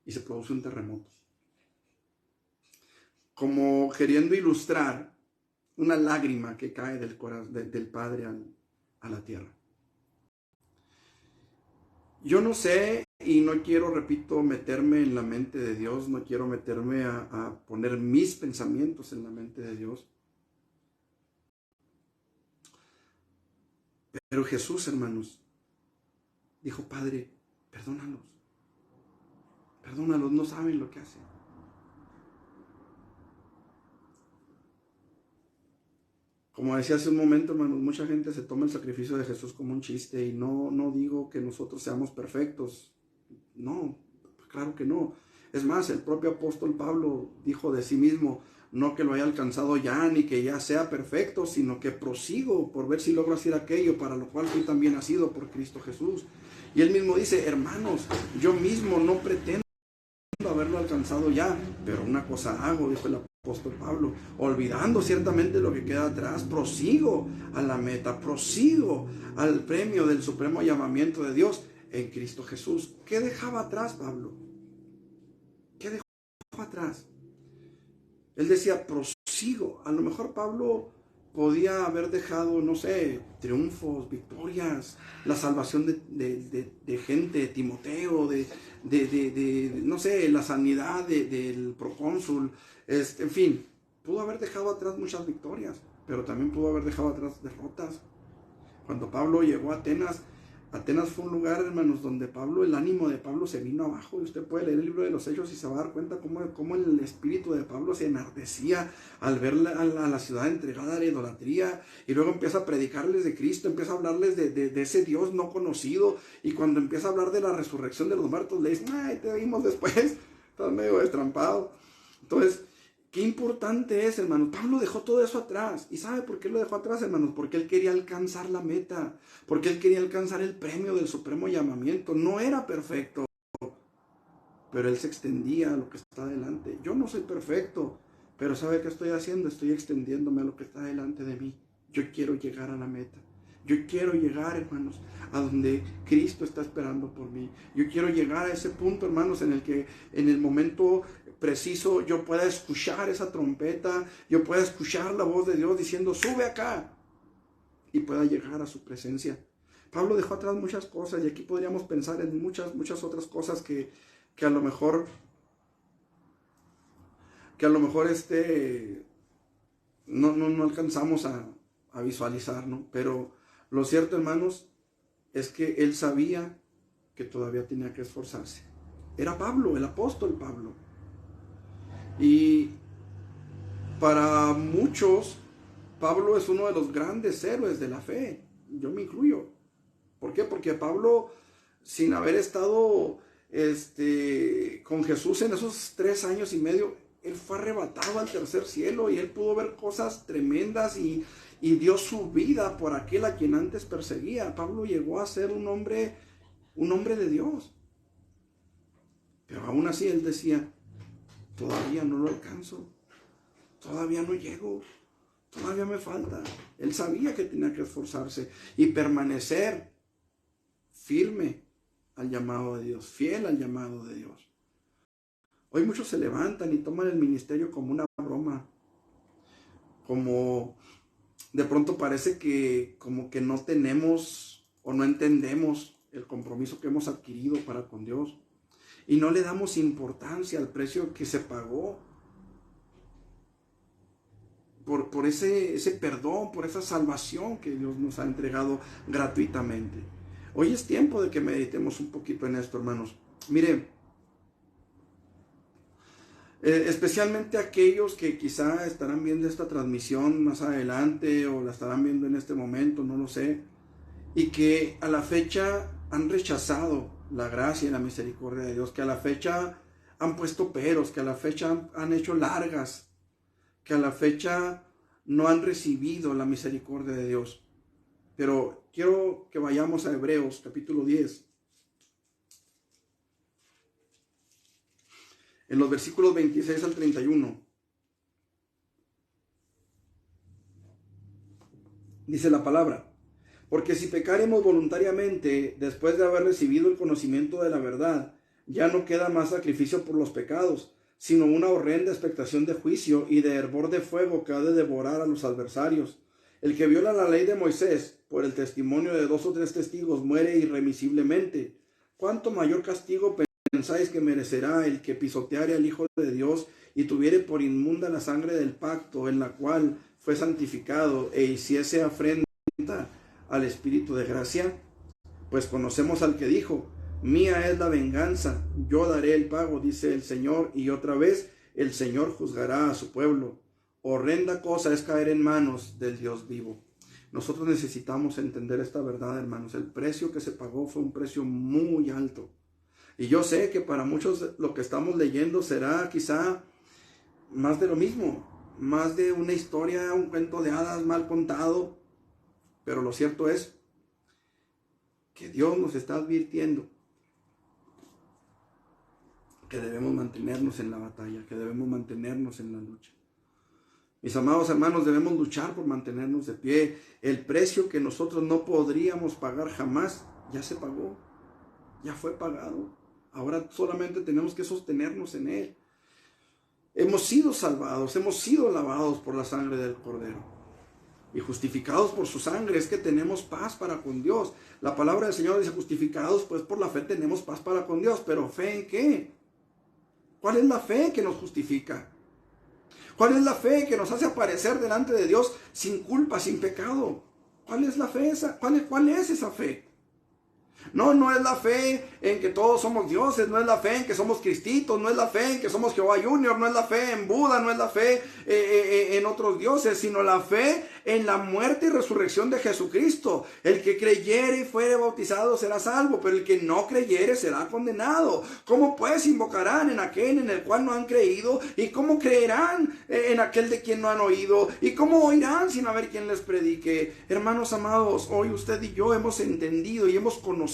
y se produce un terremoto. Como queriendo ilustrar una lágrima que cae del Padre a la tierra. Yo no sé y no quiero, repito, meterme en la mente de Dios, no quiero meterme a poner mis pensamientos en la mente de Dios. Pero Jesús, hermanos, dijo: Padre, perdónalos, no saben lo que hacen. Como decía hace un momento, hermanos, mucha gente se toma el sacrificio de Jesús como un chiste, y no digo que nosotros seamos perfectos. No, claro que no. Es más, el propio apóstol Pablo dijo de sí mismo: no que lo haya alcanzado ya, ni que ya sea perfecto, sino que prosigo por ver si logro hacer aquello para lo cual fui también nacido por Cristo Jesús. Y él mismo dice: hermanos, yo mismo no pretendo haberlo alcanzado ya, pero una cosa hago, dijo el apóstol Pablo, olvidando ciertamente lo que queda atrás, prosigo a la meta, prosigo al premio del supremo llamamiento de Dios en Cristo Jesús. ¿Qué dejaba atrás Pablo? ¿Qué dejó atrás? Él decía: prosigo. A lo mejor Pablo podía haber dejado, no sé, triunfos, victorias, la salvación de gente, Timoteo, no sé, la sanidad del procónsul, en fin, pudo haber dejado atrás muchas victorias, pero también pudo haber dejado atrás derrotas. Cuando Pablo llegó a Atenas fue un lugar, hermanos, donde el ánimo de Pablo se vino abajo. Y usted puede leer el libro de los Hechos y se va a dar cuenta cómo el espíritu de Pablo se enardecía al ver a la ciudad entregada a la idolatría. Y luego empieza a predicarles de Cristo, empieza a hablarles de ese Dios no conocido. Y cuando empieza a hablar de la resurrección de los muertos, le dicen: ay, te vimos después, estás medio destrampado. Entonces, qué importante es, hermanos. Pablo dejó todo eso atrás. ¿Y sabe por qué lo dejó atrás, hermanos? Porque él quería alcanzar la meta. Porque él quería alcanzar el premio del supremo llamamiento. No era perfecto, pero él se extendía a lo que está delante. Yo no soy perfecto, pero ¿sabe qué estoy haciendo? Estoy extendiéndome a lo que está delante de mí. Yo quiero llegar a la meta. Yo quiero llegar, hermanos, a donde Cristo está esperando por mí. Yo quiero llegar a ese punto, hermanos, en el que en el momento preciso yo pueda escuchar esa trompeta, yo pueda escuchar la voz de Dios diciendo: sube acá, y pueda llegar a su presencia. Pablo dejó atrás muchas cosas, y aquí podríamos pensar en muchas otras cosas que a lo mejor no alcanzamos a visualizar, ¿no? Pero lo cierto, hermanos, es que él sabía que todavía tenía que esforzarse. Era Pablo, el apóstol Pablo. Y para muchos, Pablo es uno de los grandes héroes de la fe. Yo me incluyo. ¿Por qué? Porque Pablo, sin haber estado con Jesús en esos 3 años y medio, él fue arrebatado al tercer cielo, y él pudo ver cosas tremendas y dio su vida por aquel a quien antes perseguía. Pablo llegó a ser un hombre de Dios. Pero aún así él decía: todavía no lo alcanzo, todavía no llego, todavía me falta. Él sabía que tenía que esforzarse y permanecer firme al llamado de Dios, fiel al llamado de Dios. Hoy muchos se levantan y toman el ministerio como una broma, como de pronto parece que como que no tenemos o no entendemos el compromiso que hemos adquirido para con Dios, y no le damos importancia al precio que se pagó por ese perdón, por esa salvación que Dios nos ha entregado gratuitamente. Hoy es tiempo de que meditemos un poquito en esto, hermanos. Mire, especialmente aquellos que quizá estarán viendo esta transmisión más adelante, o la estarán viendo en este momento, no lo sé, y que a la fecha han rechazado la gracia y la misericordia de Dios, que a la fecha han puesto peros, que a la fecha han hecho largas, que a la fecha no han recibido la misericordia de Dios. Pero quiero que vayamos a Hebreos capítulo 10. En los versículos 26 al 31. Dice la palabra: porque si pecaremos voluntariamente después de haber recibido el conocimiento de la verdad, ya no queda más sacrificio por los pecados, sino una horrenda expectación de juicio y de hervor de fuego que ha de devorar a los adversarios. El que viola la ley de Moisés por el testimonio de 2 o 3 testigos muere irremisiblemente. ¿Cuánto mayor castigo pensáis que merecerá el que pisoteare al Hijo de Dios y tuviere por inmunda la sangre del pacto en la cual fue santificado e hiciese afrenta al Espíritu de gracia? Pues conocemos al que dijo: mía es la venganza, yo daré el pago, dice el Señor. Y otra vez el Señor juzgará a su pueblo. Horrenda cosa es caer en manos del Dios vivo. Nosotros necesitamos entender esta verdad, hermanos. El precio que se pagó fue un precio muy alto. Y yo sé que para muchos lo que estamos leyendo será quizá más de lo mismo, más de una historia, un cuento de hadas mal contado. Pero lo cierto es que Dios nos está advirtiendo que debemos mantenernos en la batalla, que debemos mantenernos en la lucha. Mis amados hermanos, debemos luchar por mantenernos de pie. El precio que nosotros no podríamos pagar jamás, ya se pagó, ya fue pagado. Ahora solamente tenemos que sostenernos en Él. Hemos sido salvados, hemos sido lavados por la sangre del Cordero. Y justificados por su sangre es que tenemos paz para con Dios. La palabra del Señor dice: justificados pues por la fe tenemos paz para con Dios. ¿Pero fe en qué? ¿Cuál es la fe que nos justifica? ¿Cuál es la fe que nos hace aparecer delante de Dios sin culpa, sin pecado? ¿Cuál es la fe esa? ¿Cuál es esa fe? No es la fe en que todos somos dioses, no es la fe en que somos cristitos, no es la fe en que somos Jehová Junior, no es la fe en Buda, no es la fe en otros dioses, sino la fe en la muerte y resurrección de Jesucristo. El que creyere y fuere bautizado será salvo, pero el que no creyere será condenado. ¿Cómo pues invocarán en aquel en el cual no han creído? ¿Y cómo creerán en aquel de quien no han oído? ¿Y cómo oirán sin haber quien les predique? Hermanos amados, hoy usted y yo hemos entendido y hemos conocido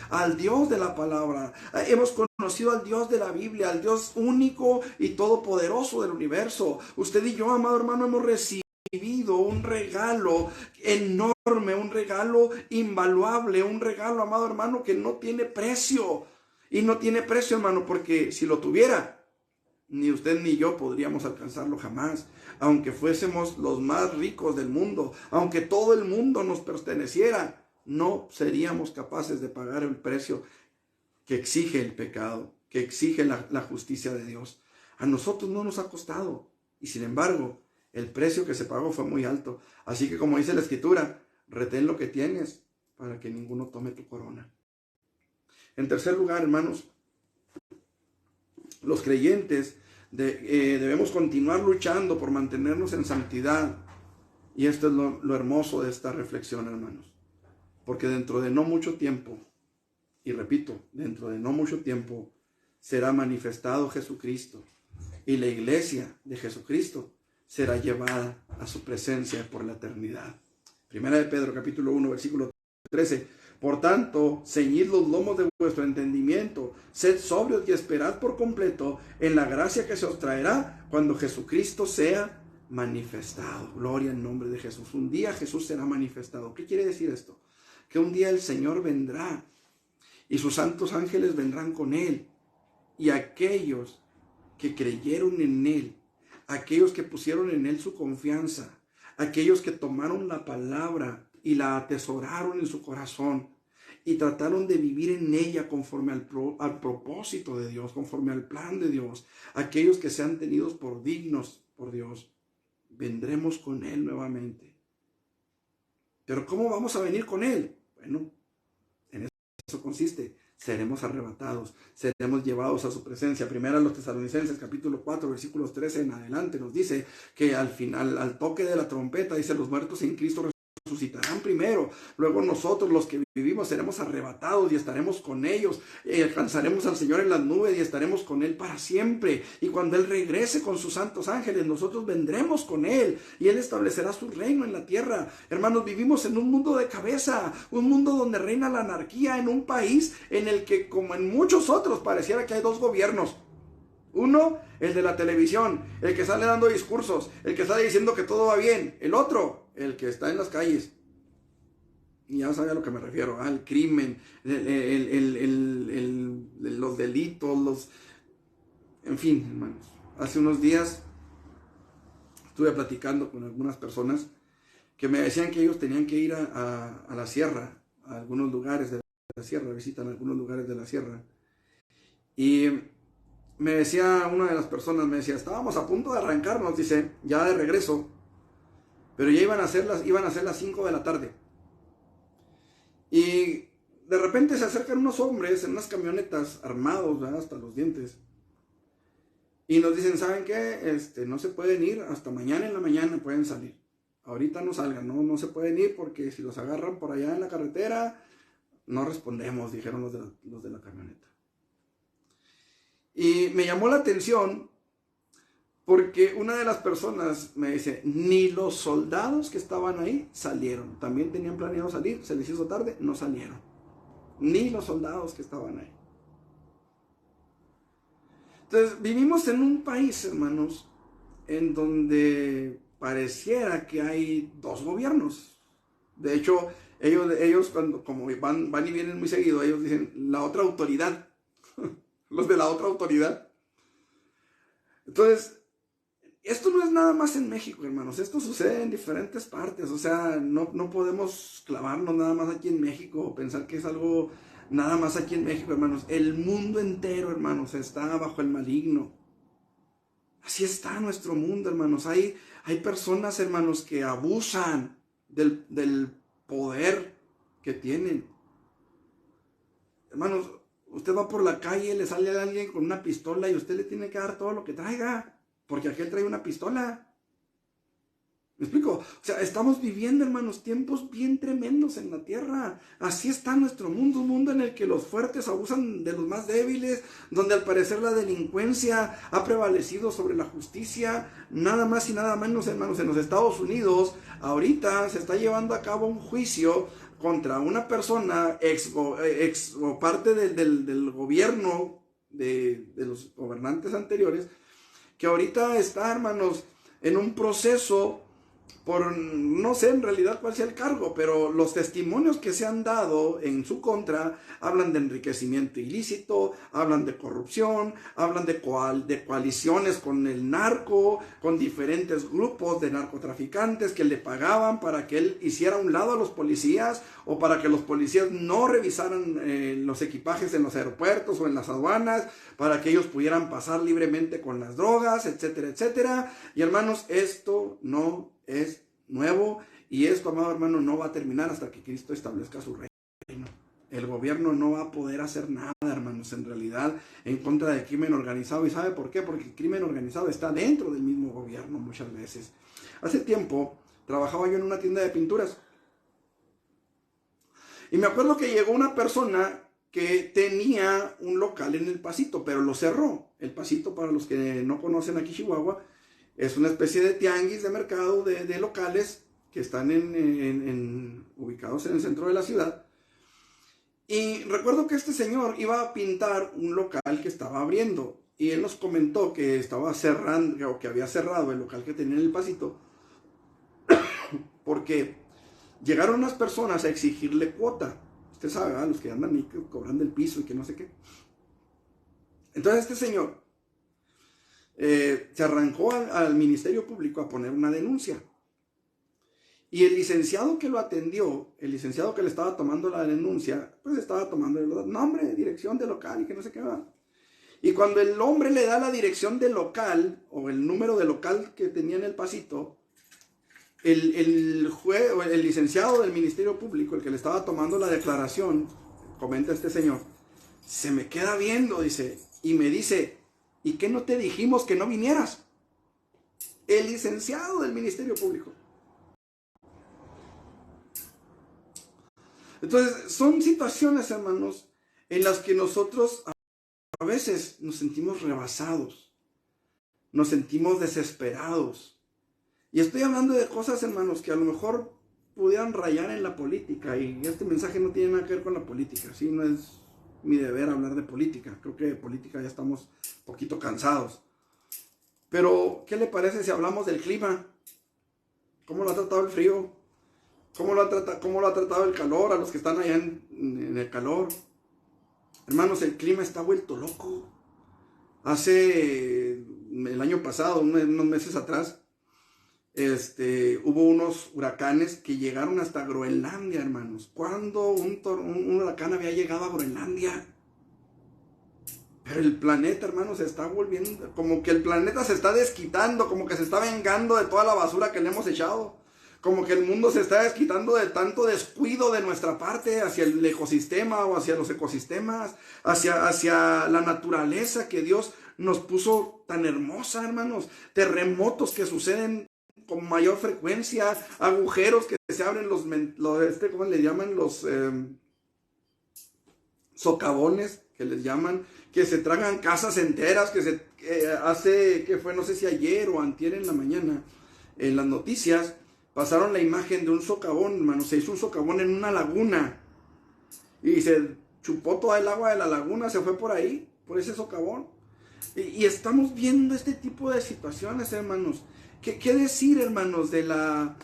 al Dios de la palabra. Hemos conocido al Dios de la Biblia, al Dios único y todopoderoso del universo. Usted y yo, amado hermano, hemos recibido un regalo enorme, un regalo invaluable, un regalo, amado hermano, que no tiene precio. Y no tiene precio, hermano, porque si lo tuviera, ni usted ni yo podríamos alcanzarlo jamás. Aunque fuésemos los más ricos del mundo, aunque todo el mundo nos perteneciera, no seríamos capaces de pagar el precio que exige el pecado, que exige la justicia de Dios. A nosotros no nos ha costado, y sin embargo, el precio que se pagó fue muy alto. Así que, como dice la Escritura, retén lo que tienes para que ninguno tome tu corona. En tercer lugar, hermanos, los creyentes debemos continuar luchando por mantenernos en santidad. Y esto es lo hermoso de esta reflexión, hermanos. Porque dentro de no mucho tiempo, y repito, dentro de no mucho tiempo, será manifestado Jesucristo. Y la iglesia de Jesucristo será llevada a su presencia por la eternidad. Primera de Pedro, capítulo 1, versículo 13. Por tanto, ceñid los lomos de vuestro entendimiento, sed sobrios y esperad por completo en la gracia que se os traerá cuando Jesucristo sea manifestado. Gloria en nombre de Jesús. Un día Jesús será manifestado. ¿Qué quiere decir esto? Que un día el Señor vendrá y sus santos ángeles vendrán con Él. Y aquellos que creyeron en Él, aquellos que pusieron en Él su confianza, aquellos que tomaron la palabra y la atesoraron en su corazón y trataron de vivir en ella conforme al propósito de Dios, conforme al plan de Dios, aquellos que sean tenidos por dignos por Dios, vendremos con Él nuevamente. ¿Pero cómo vamos a venir con Él? Bueno, en eso consiste. Seremos arrebatados, seremos llevados a su presencia. Primera a los Tesalonicenses, capítulo 4, versículos 13 en adelante, nos dice que al final, al toque de la trompeta, dice: los muertos en Cristo resucitarán primero, luego nosotros los que vivimos seremos arrebatados y estaremos con ellos, alcanzaremos al Señor en las nubes y estaremos con Él para siempre. Y cuando Él regrese con sus santos ángeles, nosotros vendremos con Él y Él establecerá su reino en la tierra. Hermanos, vivimos en un mundo de cabeza, un mundo donde reina la anarquía, en un país en el que, como en muchos otros, pareciera que hay dos gobiernos. Uno, el de la televisión, el que sale dando discursos, el que sale diciendo que todo va bien. El otro, el que está en las calles. Y ya sabe a lo que me refiero, al crimen, los delitos, en fin, hermanos. Hace unos días estuve platicando con algunas personas que me decían que ellos tenían que ir a la sierra, a algunos lugares de la sierra, visitan algunos lugares de la sierra. Y me decía una de las personas, me decía, estábamos a punto de arrancarnos, dice, ya de regreso, pero ya iban a ser las 5 de la tarde. Y de repente se acercan unos hombres en unas camionetas armados, ¿verdad?, hasta los dientes. Y nos dicen, ¿saben qué? No se pueden ir, hasta mañana en la mañana pueden salir. Ahorita no salgan, no se pueden ir porque si los agarran por allá en la carretera, no respondemos, dijeron los de la camioneta. Y me llamó la atención porque una de las personas me dice, ni los soldados que estaban ahí salieron. También tenían planeado salir, se les hizo tarde, no salieron. Ni los soldados que estaban ahí. Entonces, vivimos en un país, hermanos, en donde pareciera que hay dos gobiernos. De hecho, ellos cuando, como van y vienen muy seguido, ellos dicen, la otra autoridad. Los de la otra autoridad. Entonces, esto no es nada más en México, hermanos. Esto sucede en diferentes partes. O sea, no podemos clavarnos nada más aquí en México o pensar que es algo nada más aquí en México, hermanos. El mundo entero, hermanos, está bajo el maligno. Así está nuestro mundo, hermanos. Hay personas, hermanos, que abusan del poder que tienen. Hermanos, usted va por la calle, le sale a alguien con una pistola y usted le tiene que dar todo lo que traiga, porque aquel trae una pistola. ¿Me explico? O sea, estamos viviendo, hermanos, tiempos bien tremendos en la tierra. Así está nuestro mundo, un mundo en el que los fuertes abusan de los más débiles, donde al parecer la delincuencia ha prevalecido sobre la justicia. Nada más y nada menos, hermanos, en los Estados Unidos, ahorita se está llevando a cabo un juicio contra una persona ex o parte del gobierno de los gobernantes anteriores, que ahorita está, hermanos, en un proceso por, no sé en realidad cuál sea el cargo, pero los testimonios que se han dado en su contra hablan de enriquecimiento ilícito, hablan de corrupción, hablan de coaliciones con el narco, con diferentes grupos de narcotraficantes que le pagaban para que él hiciera a un lado a los policías o para que los policías no revisaran los equipajes en los aeropuertos o en las aduanas, para que ellos pudieran pasar libremente con las drogas, etcétera, etcétera. Y hermanos, esto no es nuevo y esto, amado hermano, no va a terminar hasta que Cristo establezca su reino. El gobierno no va a poder hacer nada, hermanos, en realidad, en contra del crimen organizado. ¿Y sabe por qué? Porque el crimen organizado está dentro del mismo gobierno muchas veces. Hace tiempo trabajaba yo en una tienda de pinturas y me acuerdo que llegó una persona que tenía un local en El Pasito, pero lo cerró. El Pasito, para los que no conocen aquí Chihuahua, es una especie de tianguis de mercado de locales que están ubicados en el centro de la ciudad. Y recuerdo que este señor iba a pintar un local que estaba abriendo. Y él nos comentó que estaba cerrando, o que había cerrado el local que tenía en El Pasito, porque llegaron unas personas a exigirle cuota. Usted sabe, ¿verdad? Los que andan ahí cobrando el piso y que no sé qué. Entonces este señor se arrancó al Ministerio Público a poner una denuncia. Y el licenciado que lo atendió, el licenciado que le estaba tomando la denuncia, pues estaba tomando el nombre, dirección de local y que no sé qué va. Y cuando el hombre le da la dirección del local o el número de local que tenía en El Pasito, el juez o el licenciado del Ministerio Público, el que le estaba tomando la declaración, comenta este señor, se me queda viendo, dice, y me dice, ¿y qué no te dijimos que no vinieras? El licenciado del Ministerio Público. Entonces, son situaciones, hermanos, en las que nosotros a veces nos sentimos rebasados, nos sentimos desesperados. Y estoy hablando de cosas, hermanos, que a lo mejor pudieran rayar en la política. Y este mensaje no tiene nada que ver con la política, ¿sí? No es mi deber hablar de política. Creo que de política ya estamos un poquito cansados. Pero, ¿qué le parece si hablamos del clima? ¿Cómo lo ha tratado el frío? ¿Cómo lo ha tratado el calor a los que están allá en el calor? Hermanos, el clima está vuelto loco. Hace el año pasado, unos meses atrás, hubo unos huracanes que llegaron hasta Groenlandia, hermanos. ¿Cuándo un huracán había llegado a Groenlandia? Pero el planeta, hermanos, se está volviendo, como que el planeta se está desquitando, como que se está vengando de toda la basura que le hemos echado. Como que el mundo se está desquitando de tanto descuido de nuestra parte hacia el ecosistema o hacia los ecosistemas, hacia la naturaleza que Dios nos puso tan hermosa, hermanos. Terremotos que suceden con mayor frecuencia, agujeros que se abren ¿cómo le llaman? Los socavones, que les llaman, que se tragan casas enteras, que fue, no sé si ayer o antier en la mañana, en las noticias, pasaron la imagen de un socavón, hermano. Se hizo un socavón en una laguna y se chupó toda el agua de la laguna, se fue por ahí, por ese socavón. Y estamos viendo este tipo de situaciones, hermanos. ¿Qué decir, hermanos, de la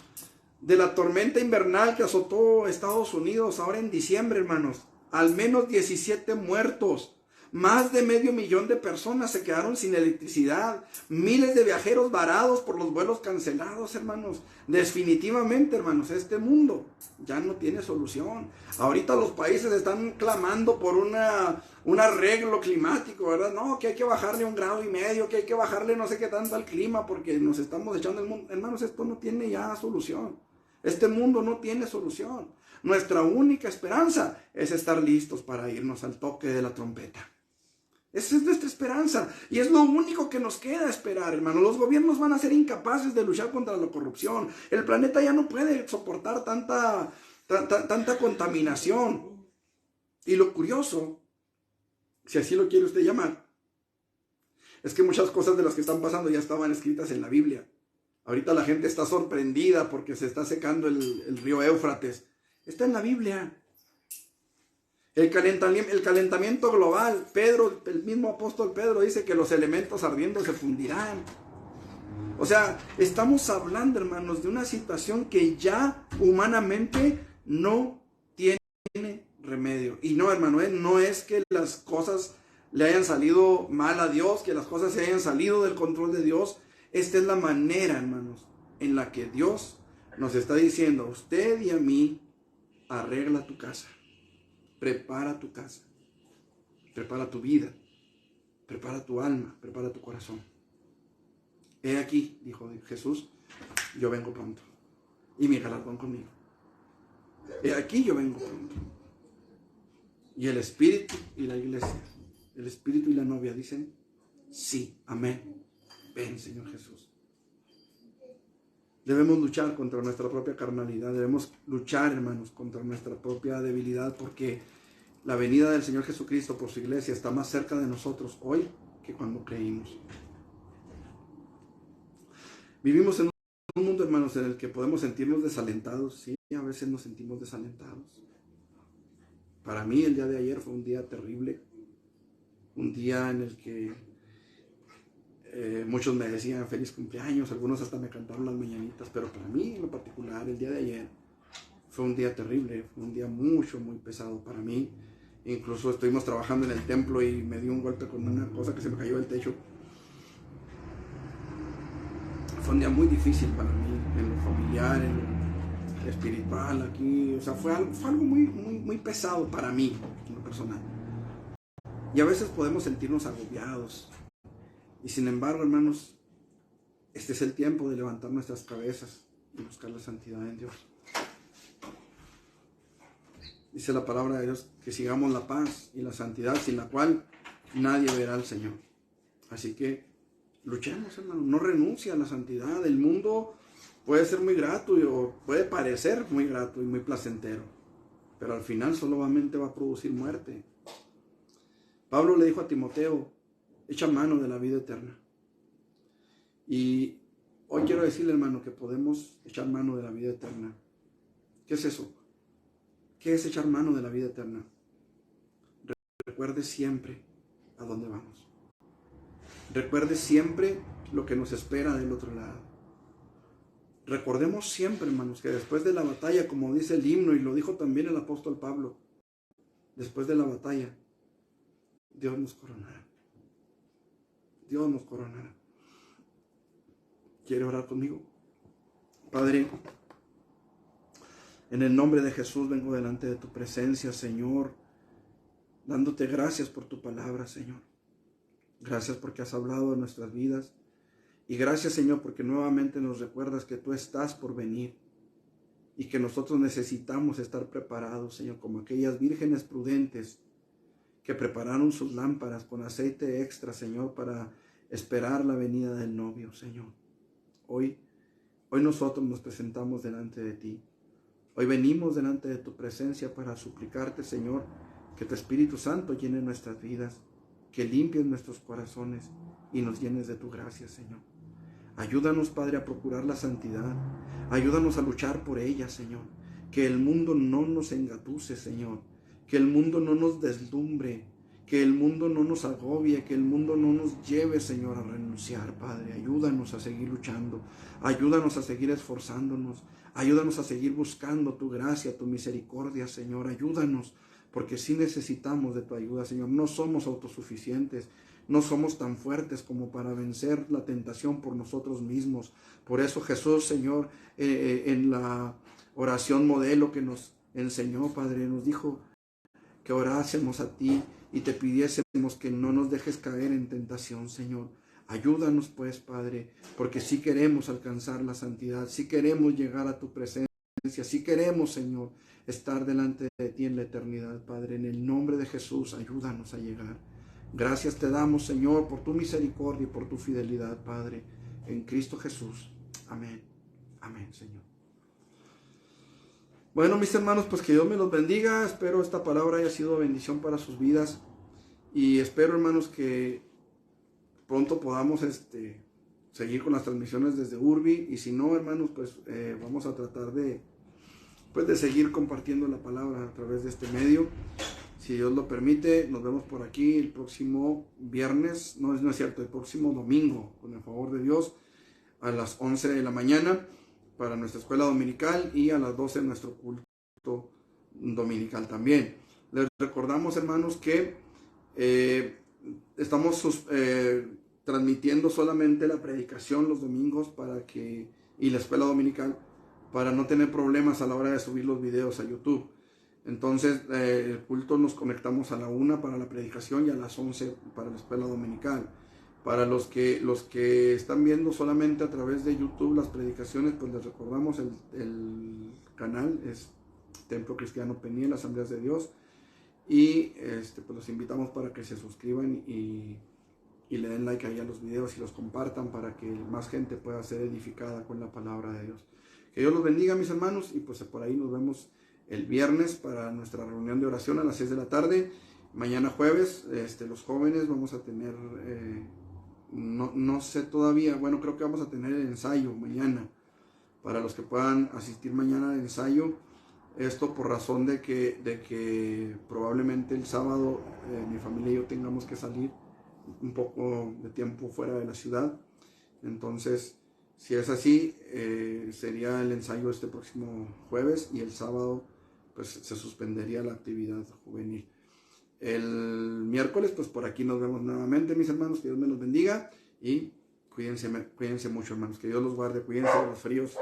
tormenta invernal que azotó Estados Unidos ahora en diciembre, hermanos? Al menos 17 muertos. Más de 500,000 de personas se quedaron sin electricidad. Miles de viajeros varados por los vuelos cancelados, hermanos. Definitivamente, hermanos, este mundo ya no tiene solución. Ahorita los países están clamando por un arreglo climático, ¿verdad? No, que hay que bajarle 1,5 grados, que hay que bajarle no sé qué tanto al clima porque nos estamos echando el mundo. Hermanos, esto no tiene ya solución. Este mundo no tiene solución. Nuestra única esperanza es estar listos para irnos al toque de la trompeta. Esa es nuestra esperanza y es lo único que nos queda esperar, hermano. Los gobiernos van a ser incapaces de luchar contra la corrupción. El planeta ya no puede soportar tanta contaminación. Y lo curioso, si así lo quiere usted llamar, es que muchas cosas de las que están pasando ya estaban escritas en la Biblia. Ahorita la gente está sorprendida porque se está secando el río Éufrates. Está en la Biblia. El calentamiento global. Pedro, el mismo apóstol Pedro dice que los elementos ardiendo se fundirán. O sea, estamos hablando, hermanos, de una situación que ya humanamente no tiene remedio. Y no, hermano, no es que las cosas le hayan salido mal a Dios, que las cosas se hayan salido del control de Dios. Esta es la manera, hermanos, en la que Dios nos está diciendo a usted y a mí: arregla tu casa. Prepara tu casa, prepara tu vida, prepara tu alma, prepara tu corazón. He aquí, dijo Jesús, yo vengo pronto y mi galardón conmigo. He aquí, yo vengo pronto. Y el Espíritu y la iglesia, el Espíritu y la novia dicen: sí, amén. Ven, Señor Jesús. Debemos luchar contra nuestra propia carnalidad. Debemos luchar, hermanos, contra nuestra propia debilidad, porque la venida del Señor Jesucristo por su iglesia está más cerca de nosotros hoy que cuando creímos. Vivimos en un mundo, hermanos, en el que podemos sentirnos desalentados. Sí, a veces nos sentimos desalentados. Para mí el día de ayer fue un día terrible. Un día en el que muchos me decían feliz cumpleaños, algunos hasta me cantaron las mañanitas, pero para mí en lo particular el día de ayer fue un día terrible, fue un día muy pesado para mí. Incluso estuvimos trabajando en el templo y me dio un golpe con una cosa que se me cayó del techo. Fue un día muy difícil para mí, en lo familiar, en lo espiritual aquí, o sea, fue algo muy pesado para mí, en lo personal. Y a veces podemos sentirnos agobiados. Y sin embargo, hermanos, este es el tiempo de levantar nuestras cabezas y buscar la santidad en Dios. Dice la palabra de Dios que sigamos la paz y la santidad, sin la cual nadie verá al Señor. Así que luchemos, hermanos, no renuncie a la santidad. El mundo puede ser muy grato o puede parecer muy grato y muy placentero, pero al final solamente va a producir muerte. Pablo le dijo a Timoteo: echa mano de la vida eterna. Y hoy quiero decirle, hermano, que podemos echar mano de la vida eterna. ¿Qué es eso? ¿Qué es echar mano de la vida eterna? recuerde siempre a dónde vamos. Recuerde siempre lo que nos espera del otro lado. Recordemos siempre, hermanos, que después de la batalla, como dice el himno, y lo dijo también el apóstol Pablo, después de la batalla, Dios nos coronará. Dios nos coronará. ¿Quiere orar conmigo? Padre, en el nombre de Jesús vengo delante de tu presencia, Señor, dándote gracias por tu palabra, Señor. Gracias porque has hablado de nuestras vidas. Y gracias, Señor, porque nuevamente nos recuerdas que tú estás por venir y que nosotros necesitamos estar preparados, Señor, como aquellas vírgenes prudentes que prepararon sus lámparas con aceite extra, Señor, para esperar la venida del novio, Señor. Hoy nosotros nos presentamos delante de ti. Hoy venimos delante de tu presencia para suplicarte, Señor, que tu Espíritu Santo llene nuestras vidas, que limpies nuestros corazones y nos llenes de tu gracia, Señor. Ayúdanos, Padre, a procurar la santidad. Ayúdanos a luchar por ella, Señor. Que el mundo no nos engatuse, Señor. Que el mundo no nos deslumbre. Que el mundo no nos agobie. Que el mundo no nos lleve, Señor, a renunciar, Padre. Ayúdanos a seguir luchando. Ayúdanos a seguir esforzándonos. Ayúdanos a seguir buscando tu gracia, tu misericordia, Señor. Ayúdanos, porque sí necesitamos de tu ayuda, Señor. No somos autosuficientes. No somos tan fuertes como para vencer la tentación por nosotros mismos. Por eso Jesús, Señor, en la oración modelo que nos enseñó, Padre, nos dijo que orásemos a ti y te pidiésemos que no nos dejes caer en tentación, Señor. Ayúdanos, pues, Padre, porque sí queremos alcanzar la santidad, sí queremos llegar a tu presencia, sí queremos, Señor, estar delante de ti en la eternidad, Padre. En el nombre de Jesús, ayúdanos a llegar. Gracias te damos, Señor, por tu misericordia y por tu fidelidad, Padre, en Cristo Jesús. Amén. Amén, Señor. Bueno, mis hermanos, pues que Dios me los bendiga. Espero esta palabra haya sido bendición para sus vidas. Y espero, hermanos, que pronto podamos seguir con las transmisiones desde Urbi. Y si no, hermanos, pues vamos a tratar de seguir compartiendo la palabra a través de este medio. Si Dios lo permite, nos vemos por aquí el próximo viernes, no es cierto, el próximo domingo, con el favor de Dios, a las 11 de la mañana para nuestra escuela dominical y a las 12 nuestro culto dominical también. Les recordamos, hermanos, que estamos transmitiendo solamente la predicación los domingos y la escuela dominical para no tener problemas a la hora de subir los videos a YouTube. Entonces, el culto nos conectamos a la 1 para la predicación y a las 11 para la escuela dominical. Para los que están viendo solamente a través de YouTube las predicaciones, pues les recordamos el canal, es Templo Cristiano Peniel, Asambleas de Dios. Y pues los invitamos para que se suscriban y le den like ahí a los videos y los compartan para que más gente pueda ser edificada con la palabra de Dios. Que Dios los bendiga, mis hermanos, y pues por ahí nos vemos el viernes para nuestra reunión de oración a las 6 de la tarde. Mañana jueves, los jóvenes vamos a tener, no sé todavía, bueno, creo que vamos a tener el ensayo mañana. Para los que puedan asistir mañana al ensayo, esto por razón de que probablemente el sábado mi familia y yo tengamos que salir un poco de tiempo fuera de la ciudad. Entonces, si es así, sería el ensayo este próximo jueves y el sábado pues se suspendería la actividad juvenil. El miércoles pues por aquí nos vemos nuevamente, mis hermanos. Que Dios me los bendiga y cuídense mucho, hermanos. Que Dios los guarde, cuídense de los fríos.